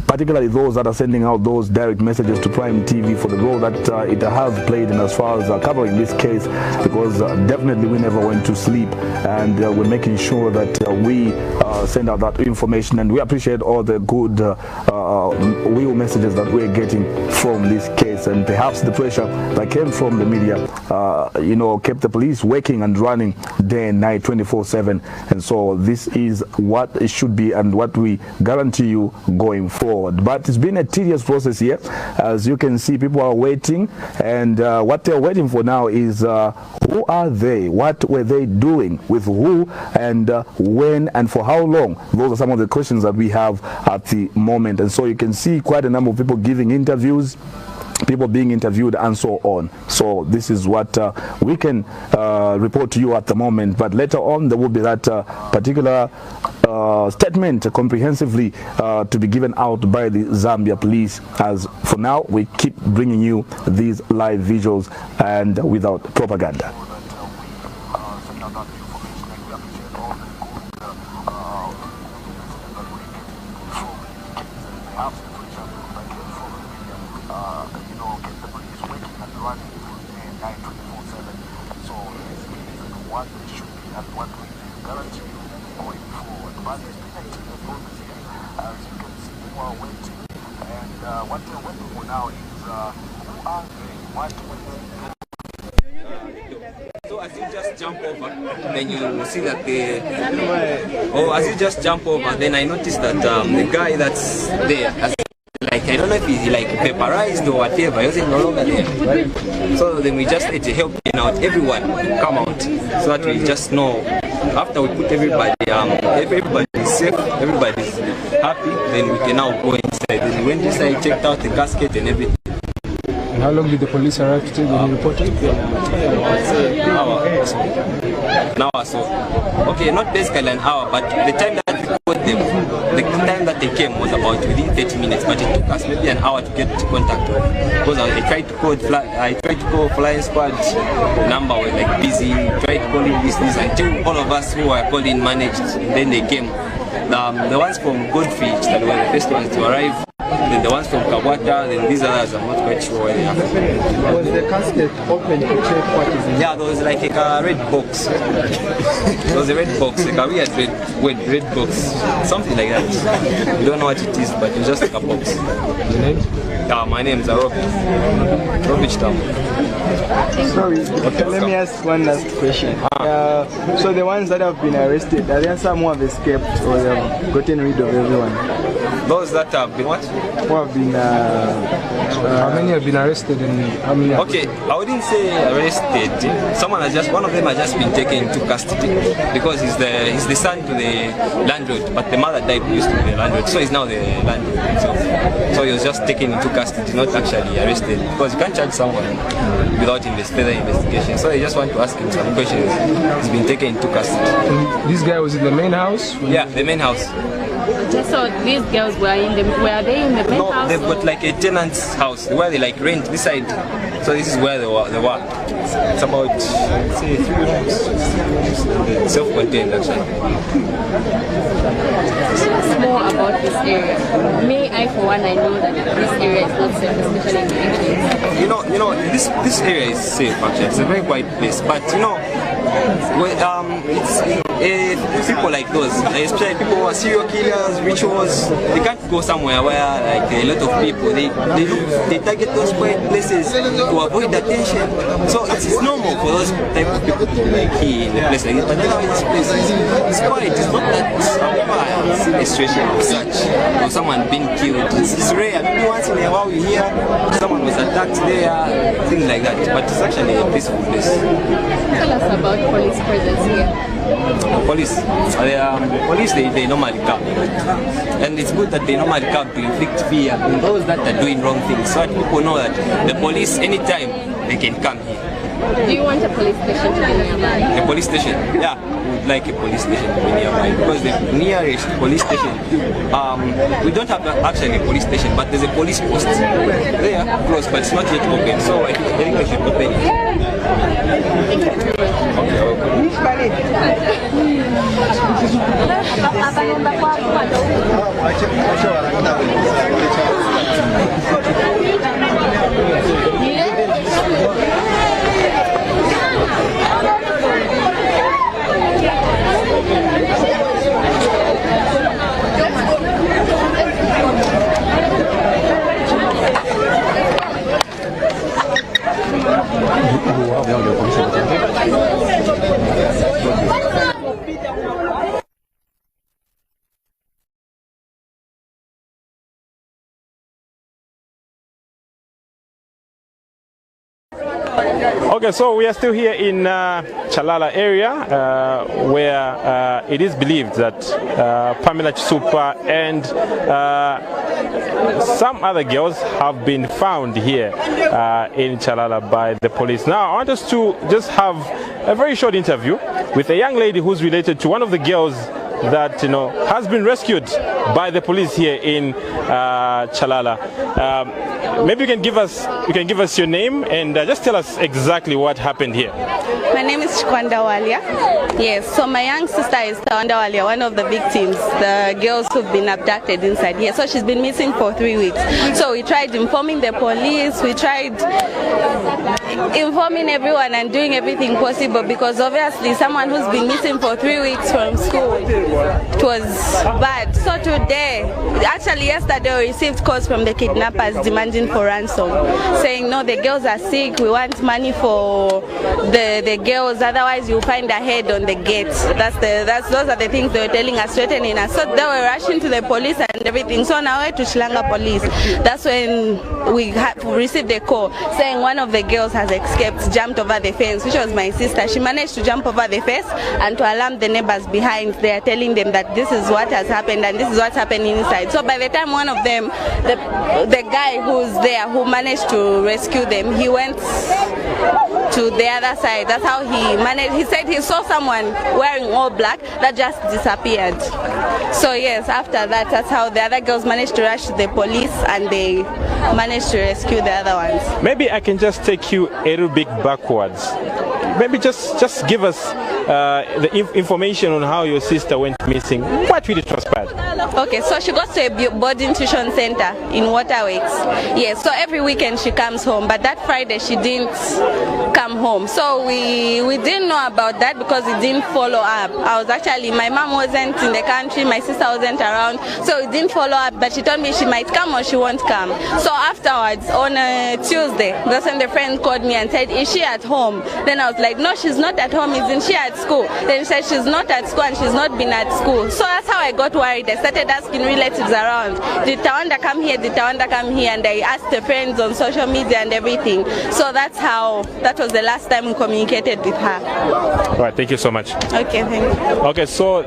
particularly those that are sending out those direct messages to Prime TV for the role that it has played in as far as covering this case, because definitely we never went to sleep, and we're making sure that we send out that information, and we appreciate all the good real messages that we're getting from this case, and perhaps the pressure that came from the media you know, kept the police working and running day and night 24/7, and so this is what it should be and what we guarantee you going forward. But it's been a tedious process here. As you can see, people are waiting, and what they're waiting for now is who are they, what were they doing, with who, and when, and for how long. Those are some of the questions that we have at the moment, and so you can see quite a number of people giving interviews, people being interviewed, and so on. So this is what we can report to you at the moment, but later on there will be that particular statement comprehensively to be given out by the Zambia police. As for now, we keep bringing you these live visuals and without propaganda. So as you just jump over, then you see that as you just jump over, then I noticed that the guy that's there, like, I don't know if he's like vaporized or whatever, he was no longer there. So then we just had to help out everyone come out, so that we just know. After we put everybody, everybody's safe, everybody's happy, then we can now go inside. Then we went inside, checked out the casket and everything. And how long did the police arrive to take when you reported? An hour. An hour, so. Okay, not basically an hour, but the time that we called them, the time that they came was about within 30 minutes, but it took us maybe an hour to get contact with. Because I tried to call flying squad number, was like busy, tried to call in this until all of us who were calling managed, then they came. The ones from Goldfish that were the first ones to arrive, then the ones from Kabwata, then these others, I'm not quite sure where they are. Was the casket open to check what is in it? Yeah, there was like a red box. There was a red box, like a weird red box, something like that. We don't know what it is, but it's just like a box. Your name? Yeah, my name is Robich Tam. Sorry, okay, let me ask one last question. So the ones that have been arrested, are there some who have escaped or they have gotten rid of everyone? Those that have been what? Who have been... how many have been arrested and how many? Okay, I wouldn't say arrested. One of them has just been taken into custody because he's the son to the landlord, but the mother died used to be the landlord, so he's now the landlord himself. So he was just taken into custody, not actually arrested, because you can't charge someone without further investigation. So I just want to ask him some questions. He's been taken into custody. And this guy was in the main house? Yeah, the main house. So these girls were they in the main house? No, they've got like a tenant's house where they like rent this side. So this is where they were. It's about, let's say, 3 rooms. Self-contained actually. Tell us more about this area. I for one, I know that this area is not safe, especially in the evenings. You know, this area is safe actually. It's a very quiet place, but you know, it's people like those, especially people who are serial killers, rituals, they can't go somewhere where like a lot of people, they target those quiet places to avoid attention. So it's normal for those type of people to like key in a place like this. But now this place is quiet. It's not that I've never seen a situation of such or someone being killed. It's rare. Maybe once in a while we hear someone was attacked there, things like that. But it's actually a peaceful place. Tell us about police presence here. Police, they normally come, and it's good that they normally come to inflict fear on those that are doing wrong things, so that people know that the police anytime they can come here. Do you want a police station to be nearby? A police station? Yeah, we would like a police station to be nearby because the nearest police station, we don't have actually a police station, but there's a police post there close, but it's not yet open, so I think we should open it. Okay, so we are still here in Chalala area where it is believed that Pamela Chisupa and some other girls have been found here in Chalala by the police. Now, I want us to just have a very short interview with a young lady who's related to one of the girls that has been rescued by the police here in Chalala. Maybe you can give us your name and just tell us exactly what happened here. My name is Chikwanda Walia. Yes, so my young sister is Tawanda Walia, one of the victims, the girls who've been abducted inside here. So she's been missing for 3 weeks. So we tried informing the police, we tried informing everyone and doing everything possible, because obviously someone who's been missing for 3 weeks from school, it was bad. So today, actually yesterday, we received calls from the kidnappers demanding for ransom, saying no, the girls are sick, we want money for the girls, otherwise you'll find a head on the gate. Those are the things they were telling us, threatening us. So they were rushing to the police and everything. So now we're to Shilanga police. That's when we received a call saying one of the girls has escaped, jumped over the fence, which was my sister. She managed to jump over the fence and to alarm the neighbors behind. They are telling them that this is what has happened and this is what's happening inside. So by the time one of them, the guy who's there, who managed to rescue them, he went to the other side. That's how he managed. He said he saw someone wearing all black that just disappeared. So yes, after that, that's how the other girls managed to rush to the police and they managed to rescue the other ones. Maybe I can just take you a little bit backwards. Maybe just give us the information on how your sister went missing. What really transpired? Okay, so she goes to a boarding tuition center in Waterworks. Yes, so every weekend she comes home, but that Friday she didn't come home. So we didn't know about that because it didn't follow up. My mom wasn't in the country, my sister wasn't around, so it didn't follow up, but she told me she might come or she won't come. So afterwards, on a Tuesday, that's when the friend called me and said, is she at home? Then I was like, no, she's not at home, isn't she at school? Then she said she's not at school and she's not been at school. So that's how I got worried. I started asking relatives around, did Tawanda come here, did Tawanda come here? And I asked the friends on social media and everything. So that was the last time we communicated with her. All right, thank you so much. Okay, thank you. Okay, so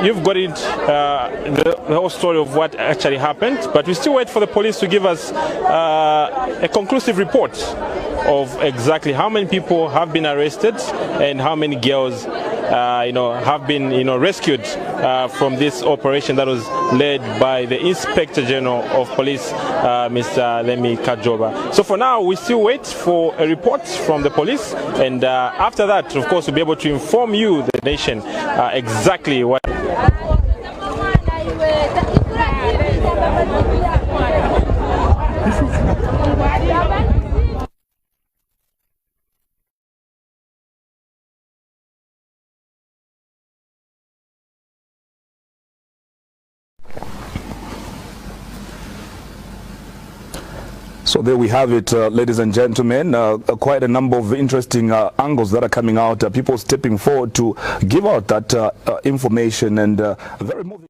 you've got it, the whole story of what actually happened, but we still wait for the police to give us a conclusive report of exactly how many people have been arrested and how many girls have been rescued from this operation that was led by the Inspector General of Police, Mr. Lemi Kajoba. So for now, we still wait for a report from the police, and after that, of course, we'll be able to inform you, the nation, exactly what. So there we have it, ladies and gentlemen. Quite a number of interesting angles that are coming out. People stepping forward to give out that information, and very moving.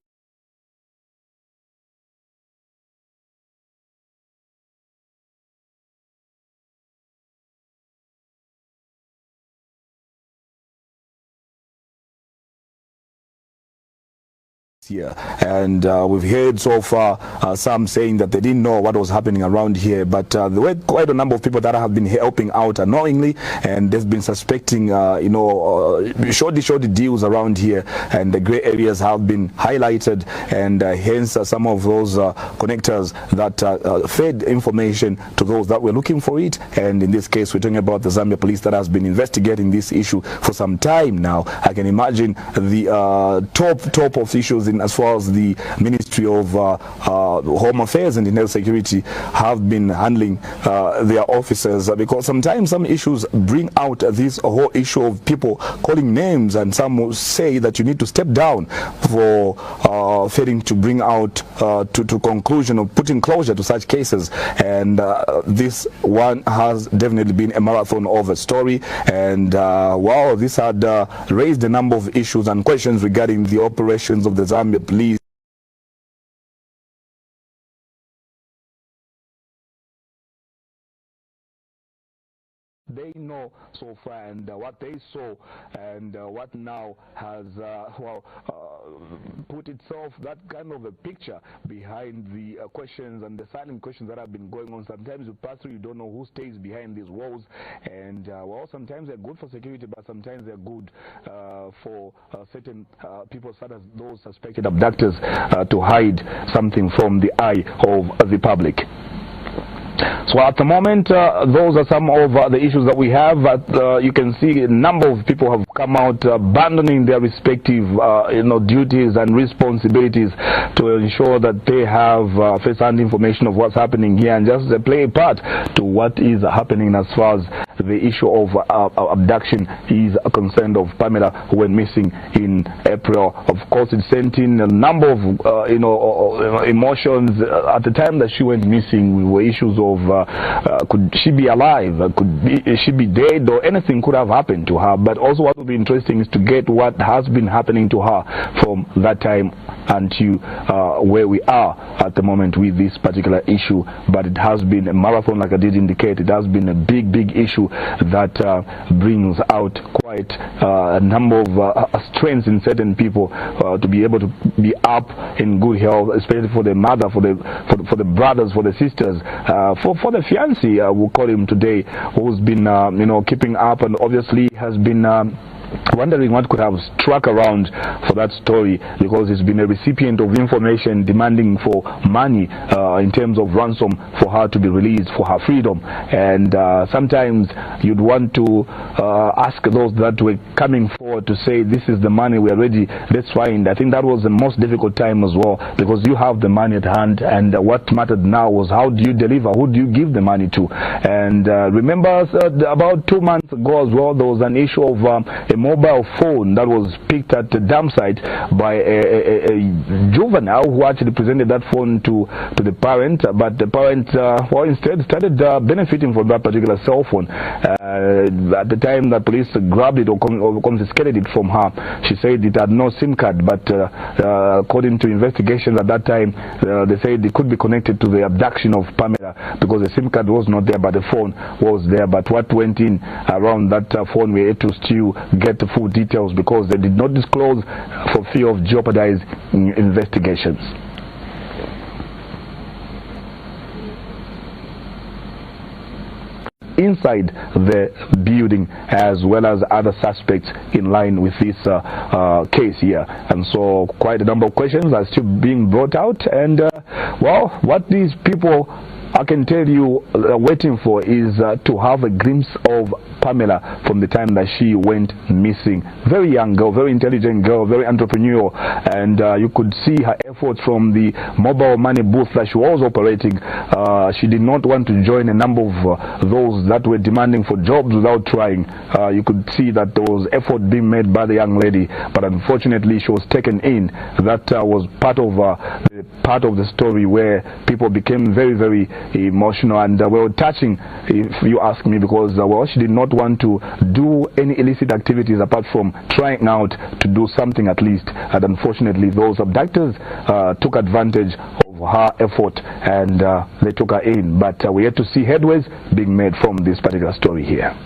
Here, and we've heard so far some saying that they didn't know what was happening around here, but there were quite a number of people that have been helping out unknowingly, and they've been suspecting shoddy deals around here, and the gray areas have been highlighted, and hence some of those connectors that fed information to those that were looking for it. And in this case, we're talking about the Zambia police that has been investigating this issue for some time now. I can imagine the top of issues as far as the Ministry of Home Affairs and Internal Security have been handling their officers, because sometimes some issues bring out this whole issue of people calling names, and some will say that you need to step down for failing to bring out to conclusion or putting closure to such cases. And this one has definitely been a marathon of a story, and wow, this had raised a number of issues and questions regarding the operations of the Zambia police. They know so far, and what they saw, and what now has put itself that kind of a picture behind the questions and the silent questions that have been going on. Sometimes you pass through, you don't know who stays behind these walls, and well, sometimes they're good for security, but sometimes they're good for certain people, such as those suspected abductors, to hide something from the eye of the public. So at the moment, those are some of the issues that we have. You can see a number of people have come out abandoning their respective duties and responsibilities to ensure that they have first-hand information of what's happening here, and just play a part to what is happening as far as the issue of abduction is concerned of Pamela, who went missing in April. Of course, it sent in a number of emotions. At the time that she went missing, were issues of could she be alive, is she be dead, or anything could have happened to her. But also what would be interesting is to get what has been happening to her from that time until where we are at the moment with this particular issue. But it has been a marathon, like I did indicate. It has been a big issue that brings out quite a number of strengths in certain people to be able to be up in good health, especially for the mother, for the brothers, for the sisters, for the fiancé, we'll call him today, who's been keeping up, and obviously has been wondering what could have struck around for that story, because he's been a recipient of information demanding for money in terms of ransom for her to be released, for her freedom. And sometimes you'd want to ask those that were coming forward to say, this is the money, we're ready, let's find. I think that was the most difficult time as well, because you have the money at hand, and what mattered now was how do you deliver, who do you give the money to. And remember about 2 months ago as well, there was an issue of a mobile phone that was picked at the dam site by a juvenile who actually presented that phone to the parent, but the parent instead started benefiting from that particular cell phone. At the time that police grabbed it or confiscated it from her, she said it had no SIM card, but according to investigations at that time, they said it could be connected to the abduction of Pamela, because the SIM card was not there but the phone was there. But what went in around that phone, we had to still get the full details, because they did not disclose for fear of jeopardizing investigations. Inside the building, as well as other suspects in line with this case here. And so quite a number of questions are still being brought out, and well, what these people, I can tell you, waiting for is to have a glimpse of Pamela from the time that she went missing. Very young girl, very intelligent girl, very entrepreneurial, and you could see her efforts from the mobile money booth that she was operating. She did not want to join a number of those that were demanding for jobs without trying. You could see that there was effort being made by the young lady, but unfortunately she was taken in. That was part of the story where people became very emotional and well, touching, if you ask me, because well, she did not want to do any illicit activities apart from trying out to do something at least. And unfortunately, those abductors took advantage of her effort and they took her in. But we had to see headways being made from this particular story here.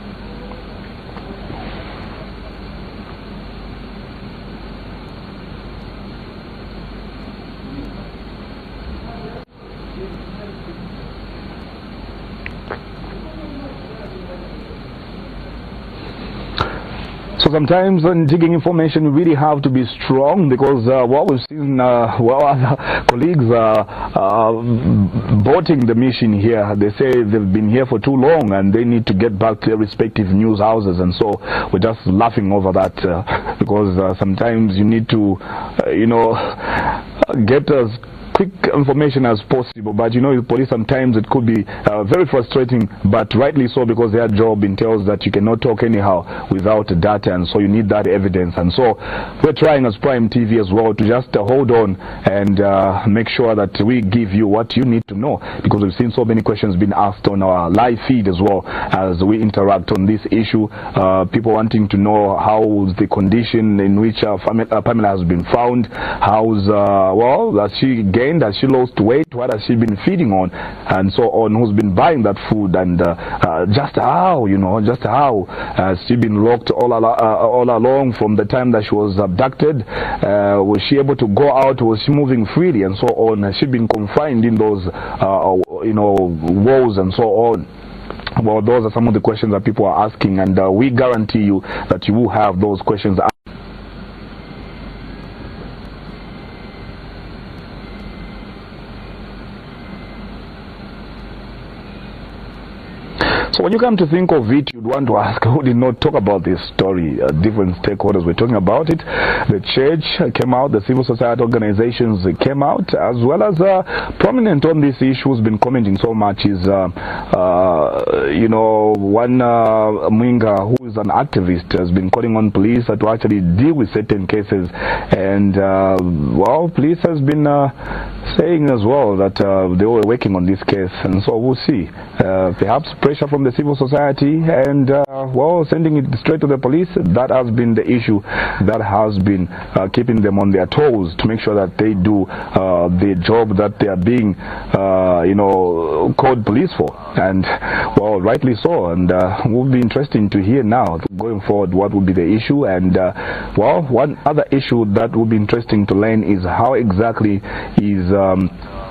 So sometimes when digging information, you really have to be strong, because what we've seen, well, other colleagues boating the mission here. They say they've been here for too long and they need to get back to their respective news houses, and so we're just laughing over that because sometimes you need to, you know, get us quick information as possible. But you know, the police, sometimes it could be very frustrating, but rightly so, because their job entails that you cannot talk anyhow without data, and so you need that evidence. And so we're trying as Prime TV as well to just hold on and make sure that we give you what you need to know, because we've seen so many questions being asked on our live feed as well as we interact on this issue. People wanting to know how's the condition in which Pamela has been found, how's well, has she gained, has she lost weight, what has she been feeding on, and so on, who's been buying that food, and just how, you know, just how has she been locked all along from the time that she was abducted. Was she able to go out, was she moving freely, and so on? Has she been confined in those you know, walls and so on? Well, those are some of the questions that people are asking, and we guarantee you that you will have those questions. So when you come to think of it, you'd want to ask, who did not talk about this story? Different stakeholders were talking about it. The church came out, the civil society organizations came out, as well as prominent on this issue who's been commenting so much is, you know, one Mwinga, who is an activist, has been calling on police to actually deal with certain cases. And, well, police has been saying as well that they were working on this case. And so we'll see. Perhaps pressure from the civil society and well, sending it straight to the police. That has been the issue that has been keeping them on their toes, to make sure that they do the job that they are being you know, called police for. And well, rightly so. And will be interesting to hear now going forward what will be the issue. And well, one other issue that will be interesting to learn is how exactly is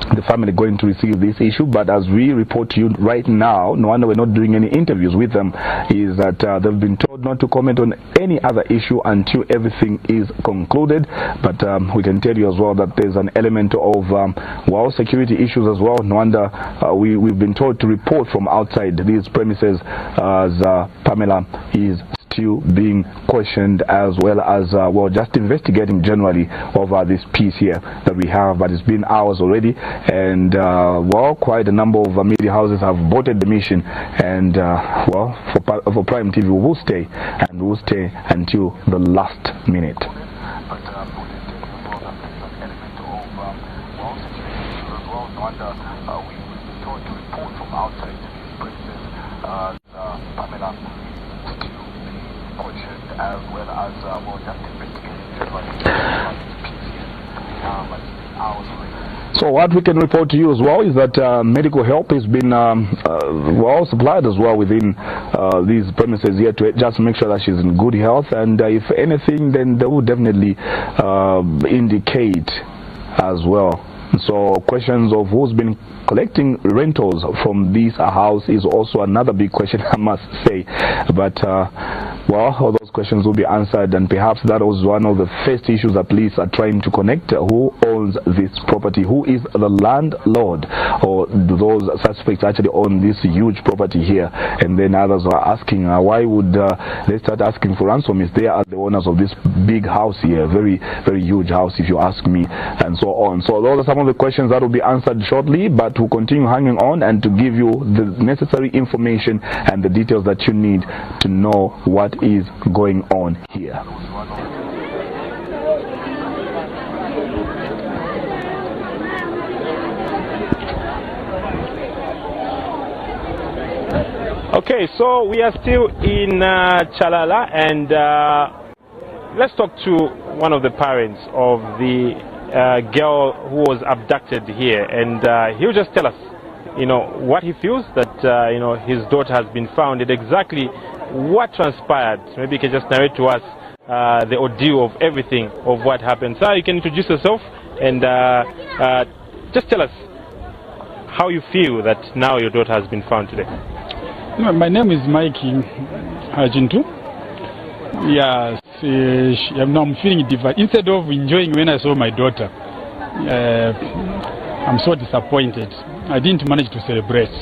the family going to receive this issue. But as we report to you right now, no wonder we're not doing any interviews with them, is that they've been told not to comment on any other issue until everything is concluded. But we can tell you as well that there's an element of well, security issues as well. No wonder we've been told to report from outside these premises as Pamela is still being questioned, as well as well, just investigating generally over this piece here that we have. But it's been hours already, and well, quite a number of media houses have boarded the mission. And well, for Prime TV, we will stay, and we will stay until the last minute. As well as well, just so what we can report to you as well is that medical help has been well supplied as well within these premises here, to just make sure that she's in good health. And if anything, then they will definitely indicate as well. So questions of who's been collecting rentals from this house is also another big question, I must say. But well, all those questions will be answered, and perhaps that was one of the first issues that police are trying to connect. Who owns this property? Who is the landlord? Or those suspects actually own this huge property here? And then others are asking, why would they start asking for ransom if they are the owners of this big house here? Very, very huge house, if you ask me, and so on. So those are some of the questions that will be answered shortly, but we'll continue hanging on and to give you the necessary information and the details that you need to know what is going on here. Okay, so we are still in Chalala, and let's talk to one of the parents of the girl who was abducted here, and he'll just tell us, what he feels that, his daughter has been found, and exactly what transpired. Maybe you can just narrate to us the ordeal of everything of what happened. Sir, you can introduce yourself and just tell us how you feel that now your daughter has been found today. My name is Mikey Hajintu. Yes, I'm feeling divided. Instead of enjoying when I saw my daughter, I'm so disappointed. I didn't manage to celebrate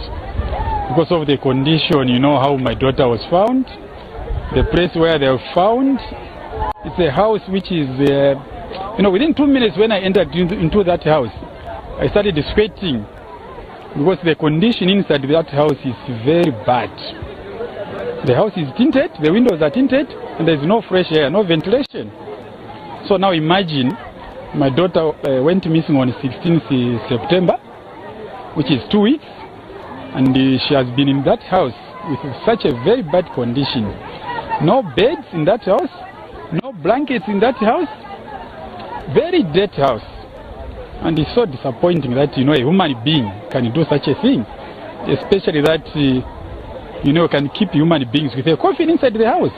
because of the condition, how my daughter was found, the place where they were found. It's a house which is, within 2 minutes when I entered into that house, I started sweating because the condition inside that house is very bad. The house is tinted, the windows are tinted, and there's no fresh air, no ventilation. So now imagine my daughter went missing on 16th September, which is 2 weeks, and she has been in that house with such a very bad condition. No beds in that house, no blankets in that house, very dirty house. And it's so disappointing that, a human being can do such a thing, especially that, can keep human beings with a coffin inside the house.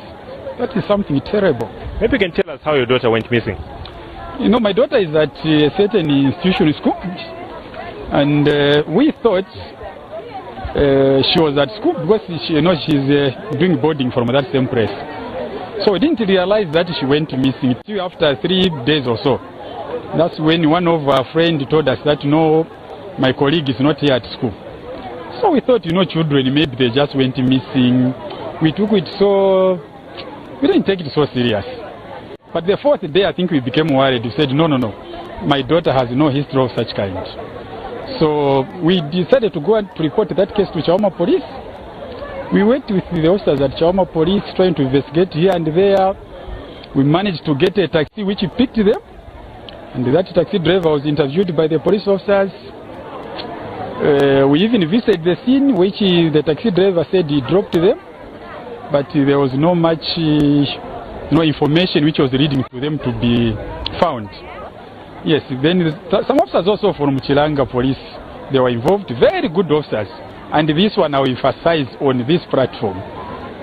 That is something terrible. Maybe you can tell us how your daughter went missing. My daughter is at a certain institution school, and we thought she was at school because she's doing boarding from that same place. So we didn't realize that she went missing until after 3 days or so. That's when one of our friends told us that, no, my colleague is not here at school. So we thought, children, maybe they just went missing. We took it we didn't take it so serious. But the 4th day, I think we became worried. We said, no, my daughter has no history of such kind. So we decided to go and report that case to Chawama Police. We went with the officers at Chawama Police trying to investigate here and there. We managed to get a taxi which picked them. And that taxi driver was interviewed by the police officers. We even visited the scene, which the taxi driver said he dropped them, but there was no much information which was leading to them to be found. Yes, then some officers also from Chilanga Police, they were involved, very good officers. And this one I will emphasize on this platform.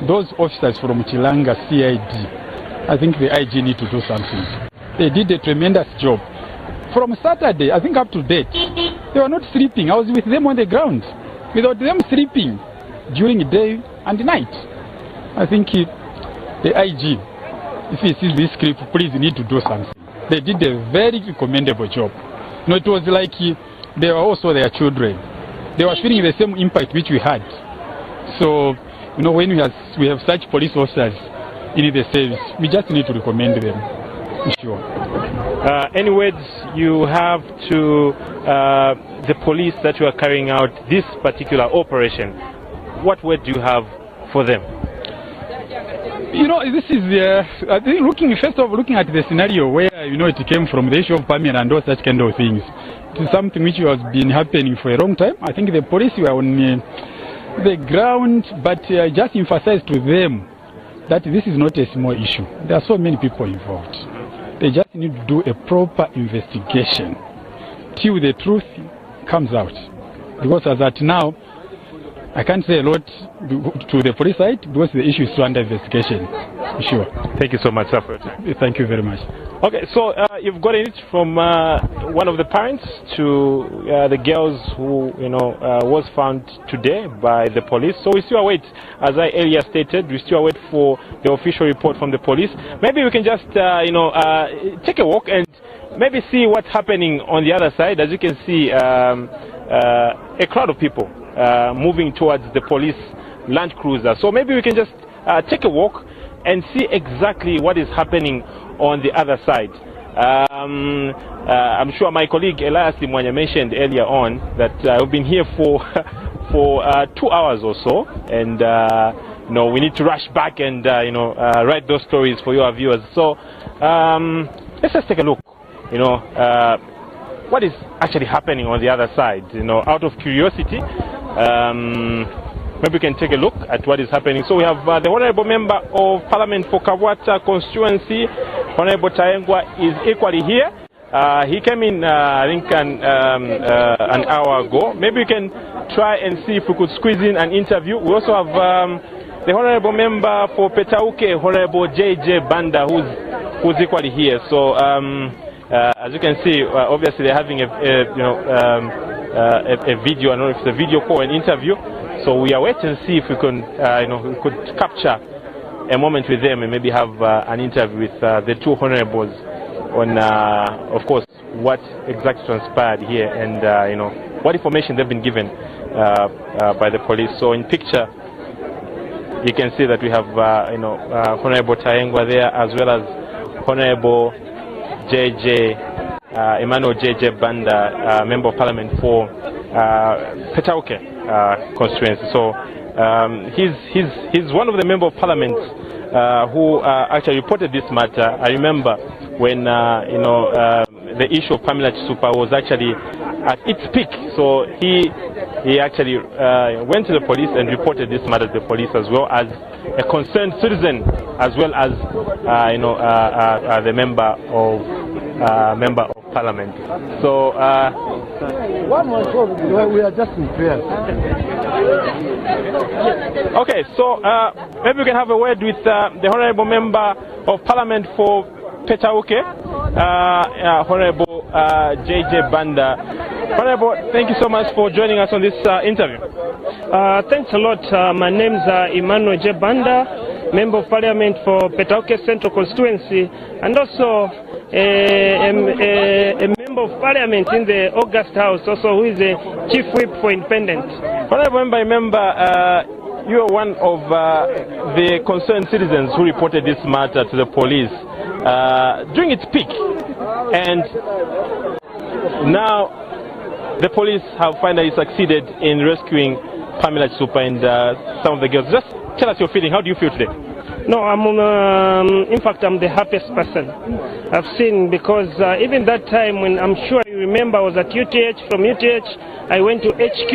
Those officers from Chilanga CID, I think the IG need to do something. They did a tremendous job. From Saturday, I think up to date, they were not sleeping. I was with them on the ground. Without them sleeping during the day and night. I think the IG, if he sees this clip, please need to do something. They did a very commendable job. It was like they were also their children. They were feeling the same impact which we had. So, when we have such police officers in the service, we just need to recommend them. Sure. Any words you have to the police that you are carrying out this particular operation? What word do you have for them? This is, I think, looking at the scenario where, it came from, the issue of Pamela and all such kind of things. It is something which has been happening for a long time. I think the police were on the ground, but just emphasize to them that this is not a small issue. There are so many people involved. They just need to do a proper investigation till the truth comes out. Because as at now, I can't say a lot to the police side because the issue is still under investigation. Sure. Thank you so much, sir, for your time. Thank you very much. Okay, so you've gotten it from one of the parents to the girls who, was found today by the police. So we still await, as I earlier stated, we still await for the official report from the police. Maybe we can just, take a walk and maybe see what's happening on the other side. As you can see, a crowd of people moving towards the police Land Cruiser. So maybe we can just take a walk and see exactly what is happening on the other side. I'm sure my colleague Elias Limwanya mentioned earlier on that we've been here for 2 hours or so, and we need to rush back and write those stories for your viewers. So let's just take a look. What is actually happening on the other side? Out of curiosity. maybe we can take a look at what is happening. So we have the Honorable Member of Parliament for Kawata constituency, Honorable Taengwa, is equally here. He came in, I think, an hour ago. Maybe we can try and see if we could squeeze in an interview. We also have the Honorable Member for Petauke, Honorable J.J. Banda, who's equally here. So as you can see, obviously they're having a video. I don't know if it's a video call, an interview. So we are waiting to see if we can, we could capture a moment with them and maybe have an interview with the two honorables on, of course, what exactly transpired here and what information they've been given by the police. So in picture, you can see that we have Honorable Taengwa there, as well as Honorable Emmanuel J.J. Banda, Member of Parliament for Petauke constituency. So he's one of the Member of Parliament who actually reported this matter. I remember when the issue of Pamela Chisupa was actually at its peak. So he actually went to the police and reported this matter to the police, as well as a concerned citizen, as well as the member of Parliament. So we are just in prayer. Okay, so maybe we can have a word with the Honorable Member of Parliament for Petauke, Honorable J.J. Banda. Honorable, thank you so much for joining us on this interview. Thanks a lot. My name is Emmanuel J. Banda, Member of Parliament for Petauke Central Constituency, and also a Member of Parliament in the August House, also who is a Chief Whip for Independent. Honorable Member, you are one of the concerned citizens who reported this matter to the police during its peak, and now the police have finally succeeded in rescuing Pamela Chisupa and some of the girls. Just tell us your feeling. How do you feel today? No, in fact, I'm the happiest person I've seen, because even that time when, I'm sure you remember, I was at UTH. From UTH, I went to HQ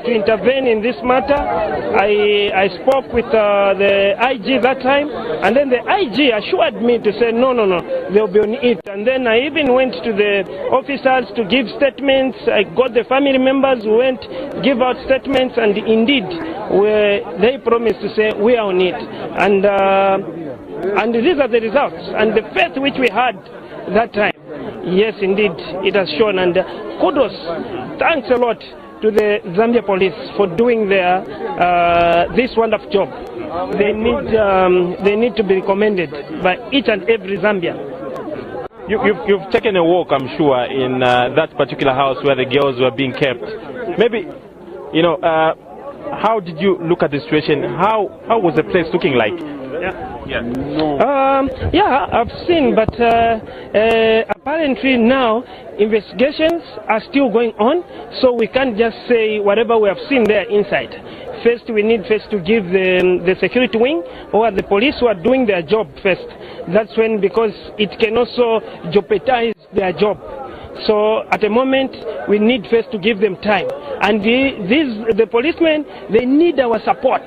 to intervene in this matter. I spoke with the IG that time, and then the IG assured me to say, no, they'll be on it. And then I even went to the officers to give statements. I got the family members who went give out statements, and indeed, they promised to say we are on it. And these are the results. And the faith which we had that time, yes, indeed, it has shown. And kudos, thanks a lot to the Zambia police for doing this wonderful job. They need to be recommended by each and every Zambian. You've taken a walk, I'm sure, in that particular house where the girls were being kept. Maybe, how did you look at the situation? How was the place looking like? Yeah, I've seen, but apparently now investigations are still going on, so we can't just say whatever we have seen there inside. First, we need to give the security wing or the police who are doing their job first. That's when, because it can also jeopardize their job. So at the moment, we need first to give them time. And the policemen, they need our support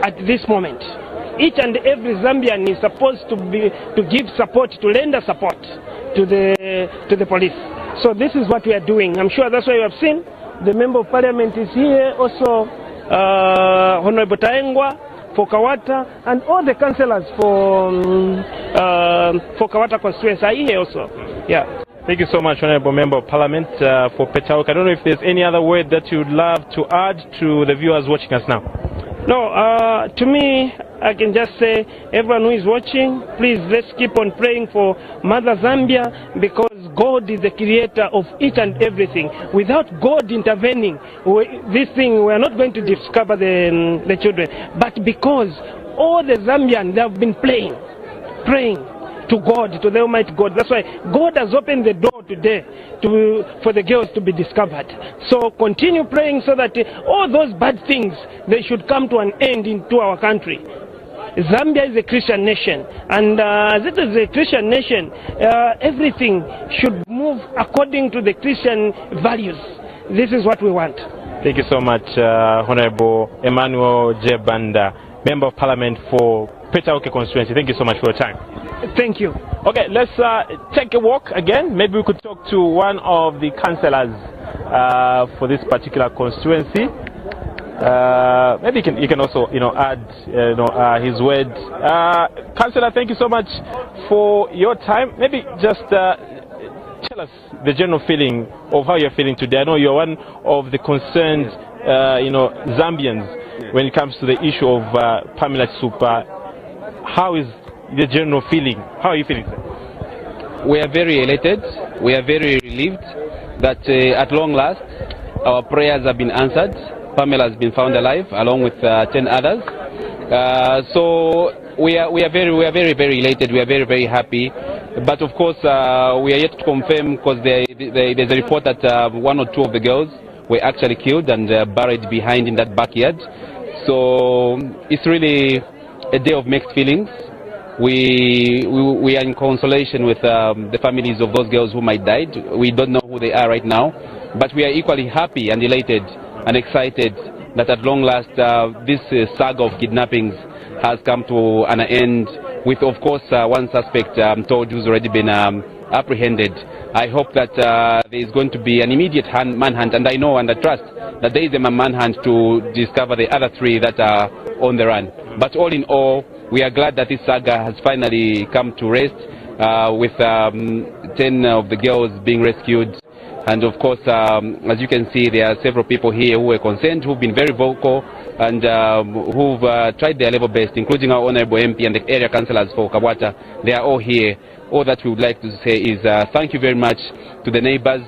at this moment. Each and every Zambian is supposed to give support, to lend a support to the police. So this is what we are doing. I'm sure that's why you have seen the Member of Parliament is here, also Honorable Taengwa for Kawata, and all the councillors for Kawata constituency are here also. Yeah. Thank you so much, Honorable Member of Parliament for Petauke. I don't know if there's any other word that you'd love to add to the viewers watching us now. No, to me, I can just say, everyone who is watching, please let's keep on praying for Mother Zambia, because God is the creator of each and everything. Without God intervening, this thing, we are not going to discover the children. But because all the Zambians, they have been praying to God, to the Almighty God. That's why God has opened the door today for the girls to be discovered. So continue praying so that all those bad things, they should come to an end into our country. Zambia is a Christian nation, and as it is a Christian nation, everything should move according to the Christian values. This is what we want. Thank you so much, Honorable Emmanuel J. Banda, Member of Parliament for Petauke constituency. Thank you so much for your time. Thank you. Okay, let's take a walk again. Maybe we could talk to one of the councillors for this particular constituency. Maybe you can also add his word. Councillor, thank you so much for your time. Maybe just tell us the general feeling of how you're feeling today. I know you're one of the concerned Zambians when it comes to the issue of Pamela Chisupa. How is the general feeling? How are you feeling, sir? We are very elated. We are very relieved that at long last our prayers have been answered. Pamela has been found alive along with 10 others. So we are very elated. We are very happy. But of course we are yet to confirm, because there's a report that one or two of the girls were actually killed and buried behind in that backyard. So it's really a day of mixed feelings. We are in consolation with the families of those girls who might died. We don't know who they are right now, but we are equally happy and elated and excited that at long last this saga of kidnappings has come to an end, with of course one suspect told who's already been apprehended. I hope that there is going to be an immediate manhunt, and I know and I trust that there is a manhunt to discover the other three that are on the run. But all in all, we are glad that this saga has finally come to rest, with 10 of the girls being rescued. And of course, as you can see, there are several people here who are concerned, who've been very vocal, and who've tried their level best, including our Honorable MP and the area councillors for Kabwata. They are all here. All that we would like to say is thank you very much to the neighbors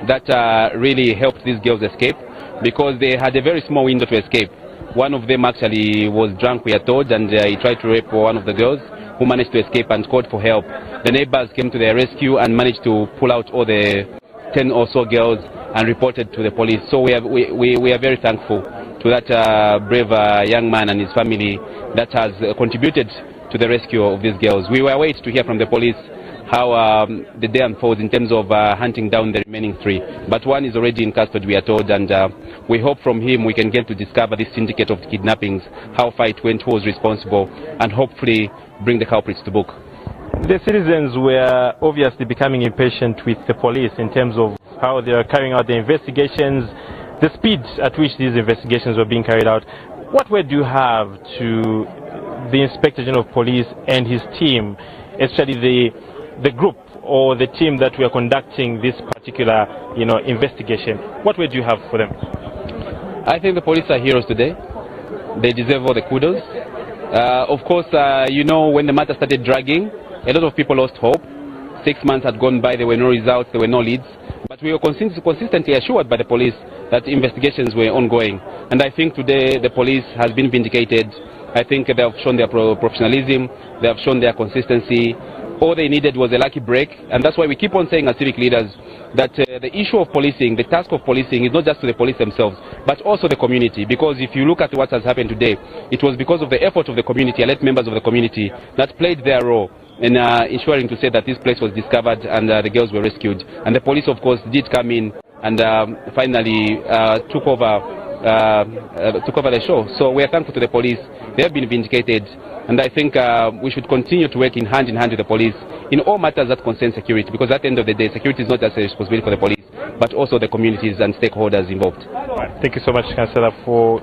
that really helped these girls escape, because they had a very small window to escape. One of them actually was drunk, we are told, and he tried to rape one of the girls, who managed to escape and called for help. The neighbors came to their rescue and managed to pull out all the 10 or so girls and reported to the police. So we are very thankful to that brave young man and his family that has contributed to the rescue of these girls. We were waiting to hear from the police how the day unfolds in terms of hunting down the remaining 3. But one is already in custody, we are told, and we hope from him we can get to discover this syndicate of kidnappings, how far it went, who was responsible, and hopefully bring the culprits to book. The citizens were obviously becoming impatient with the police in terms of how they are carrying out the investigations, the speed at which these investigations were being carried out. What word do you have to the Inspector General of Police and his team, especially the group or the team that we are conducting this particular investigation? What word do you have for them? I think the police are heroes today. They deserve all the kudos. Of course, when the matter started dragging, a lot of people lost hope. 6 months had gone by, there were no results, there were no leads. But we were consistently assured by the police that investigations were ongoing. And I think today the police has been vindicated. I think they have shown their professionalism, they have shown their consistency. All they needed was a lucky break, and that's why we keep on saying as civic leaders that the issue of policing, the task of policing, is not just to the police themselves, but also the community. Because if you look at what has happened today, it was because of the effort of the community, alert members of the community, that played their role in ensuring to say that this place was discovered and the girls were rescued. And the police, of course, did come in and finally took over the show. So we are thankful to the police. They have been vindicated, and I think we should continue to work hand in hand with the police in all matters that concern security, because at the end of the day, security is not just a responsibility for the police, but also the communities and stakeholders involved. Thank you so much, Councillor, for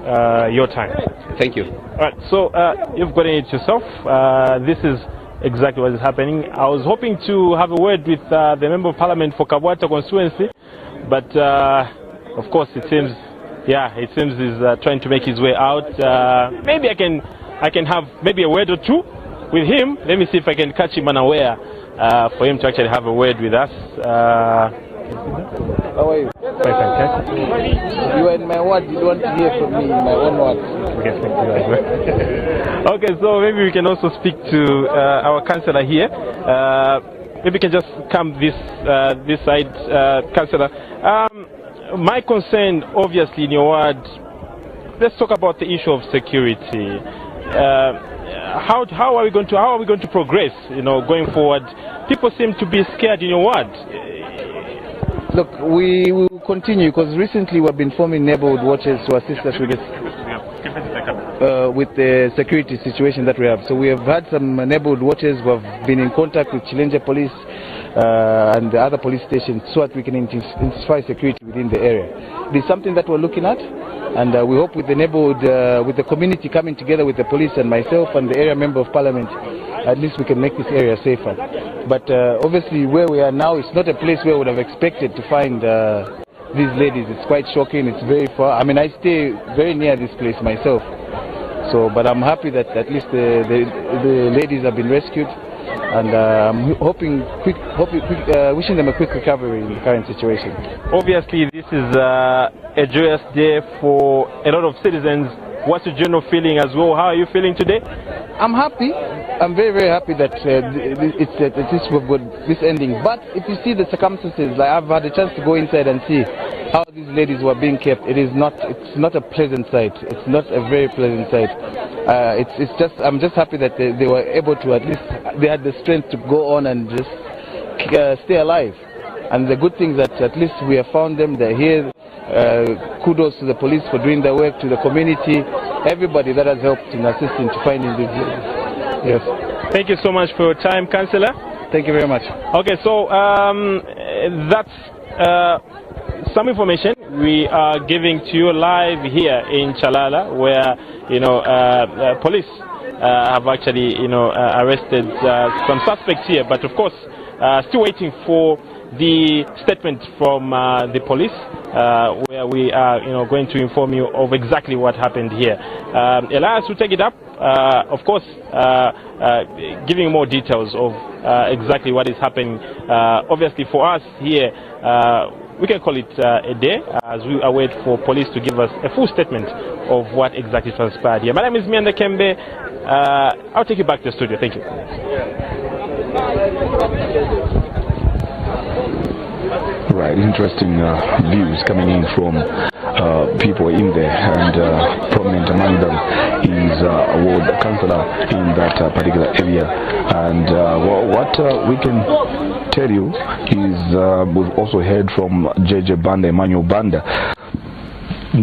your time. Thank you. All right, so you've gotten it yourself. This is exactly what is happening. I was hoping to have a word with the Member of Parliament for Kabwata constituency, but of course it seems he's trying to make his way out. Maybe I can have maybe a word or two with him. Let me see if I can catch him unaware for him to actually have a word with us. How are you? You are in my word, you don't hear from me in my own words. Okay, so maybe we can also speak to our councillor here. Maybe we can just come this side, councillor. My concern, obviously, in your word, let's talk about the issue of security. How are we going to progress? Going forward, people seem to be scared in your word. Look, we will continue because recently we've been forming neighborhood watches to assist us with this. With the security situation that we have. So we have had some neighborhood watches. We've been in contact with Chilenje police and the other police stations so that we can intensify security within the area. It is something that we're looking at, and we hope with the neighborhood, with the community coming together with the police and myself and the area member of parliament, at least we can make this area safer. But obviously where we are now, it's not a place where we would have expected to find these ladies. It's quite shocking. It's very far. I mean, I stay very near this place myself. So, but I'm happy that at least the ladies have been rescued, and I'm wishing them a quick recovery in the current situation. Obviously, this is a joyous day for a lot of citizens. What's your general feeling as well? How are you feeling today? I'm happy. I'm very, very happy that we've got this ending. But if you see the circumstances, like I've had a chance to go inside and see how these ladies were being kept. It's not a pleasant sight. It's not a very pleasant sight. I'm just happy that they were able to, at least they had the strength to go on and just stay alive. And the good thing is that at least we have found them. They're here. Kudos to the police for doing their work, to the community, everybody that has helped in assisting to finding these ladies. Yes. Thank you so much for your time, Councillor. Thank you very much. Okay, so that's some information we are giving to you live here in Chalala, where police have actually arrested some suspects here, but of course still waiting for the statement from the police, where we are going to inform you of exactly what happened here. Elias will take it up, of course, giving more details of exactly what is happening. Obviously for us here, we can call it a day as we await for police to give us a full statement of what exactly transpired here. My name is Mianda Kembe. I'll take you back to the studio. Thank you. Right, interesting views coming in from people in there, and prominent among them is ward councillor in that particular area. And what we can tell you is we've also heard from JJ Banda, Emmanuel Banda.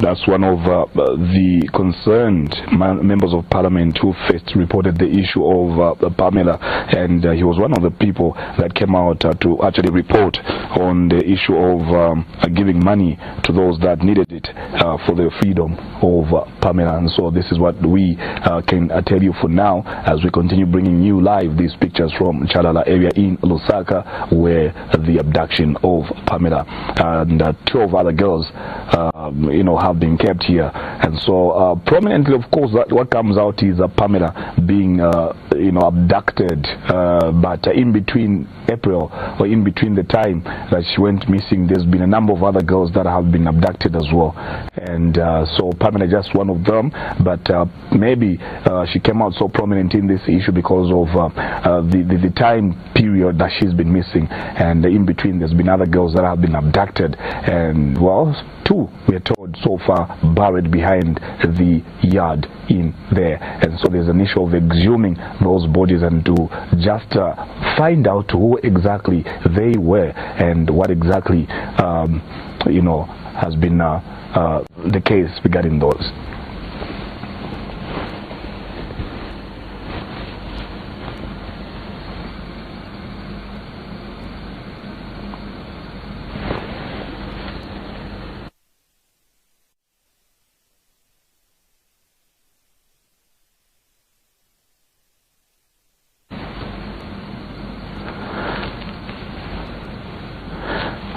That's one of the concerned members of parliament who first reported the issue of Pamela, and he was one of the people that came out to actually report on the issue of giving money to those that needed it for the freedom of Pamela. And so this is what we can tell you for now, as we continue bringing you live these pictures from Chalala area in Lusaka, where the abduction of Pamela and 12 other girls have been kept here. And so prominently, of course, that what comes out is Pamela being abducted, but in between April, or in between the time that she went missing, there's been a number of other girls that have been abducted as well. And so Pamela just one of them, but maybe she came out so prominent in this issue because of the time period that she's been missing, and in between there's been other girls that have been abducted, and well, 2 we're told so far buried behind the yard in there. And so there's an issue of exhuming those bodies and to just find out who exactly they were and what exactly has been the case regarding those.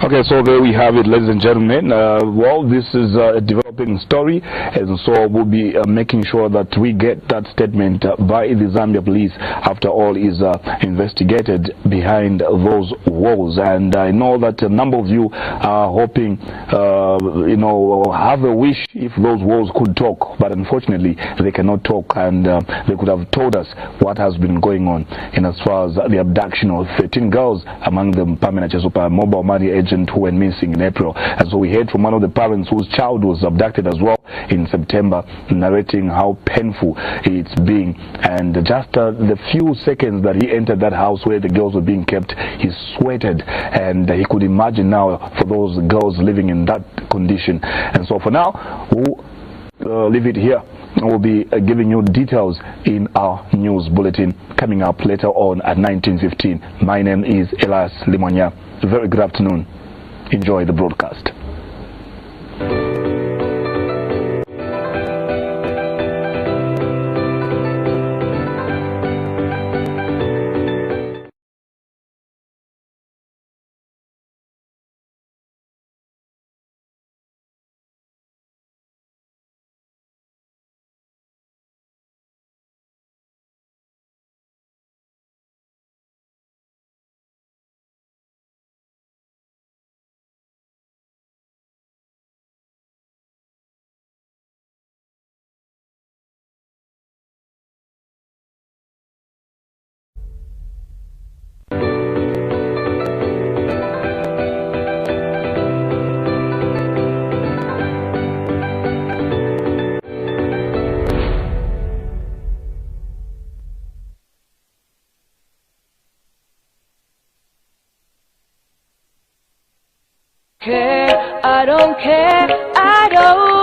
Okay, so there we have it, ladies and gentlemen. Well, this is a developing story, and so we'll be making sure that we get that statement by the Zambia police, after all is investigated behind those walls. And I know that a number of you are hoping, have a wish if those walls could talk, but unfortunately they cannot talk, and they could have told us what has been going on in as far as the abduction of 13 girls, among them Pamela Chesupa, mobile money agent who went missing in April. And so we heard from one of the parents whose child was abducted abducted as well in September, narrating how painful it's been. And just the few seconds that he entered that house where the girls were being kept, he sweated, and he could imagine now for those girls living in that condition. And so for now, we'll leave it here. We'll be giving you details in our news bulletin coming up later on at 19:15. My name is Elias Limonya. Very good afternoon. Enjoy the broadcast. I don't care, I don't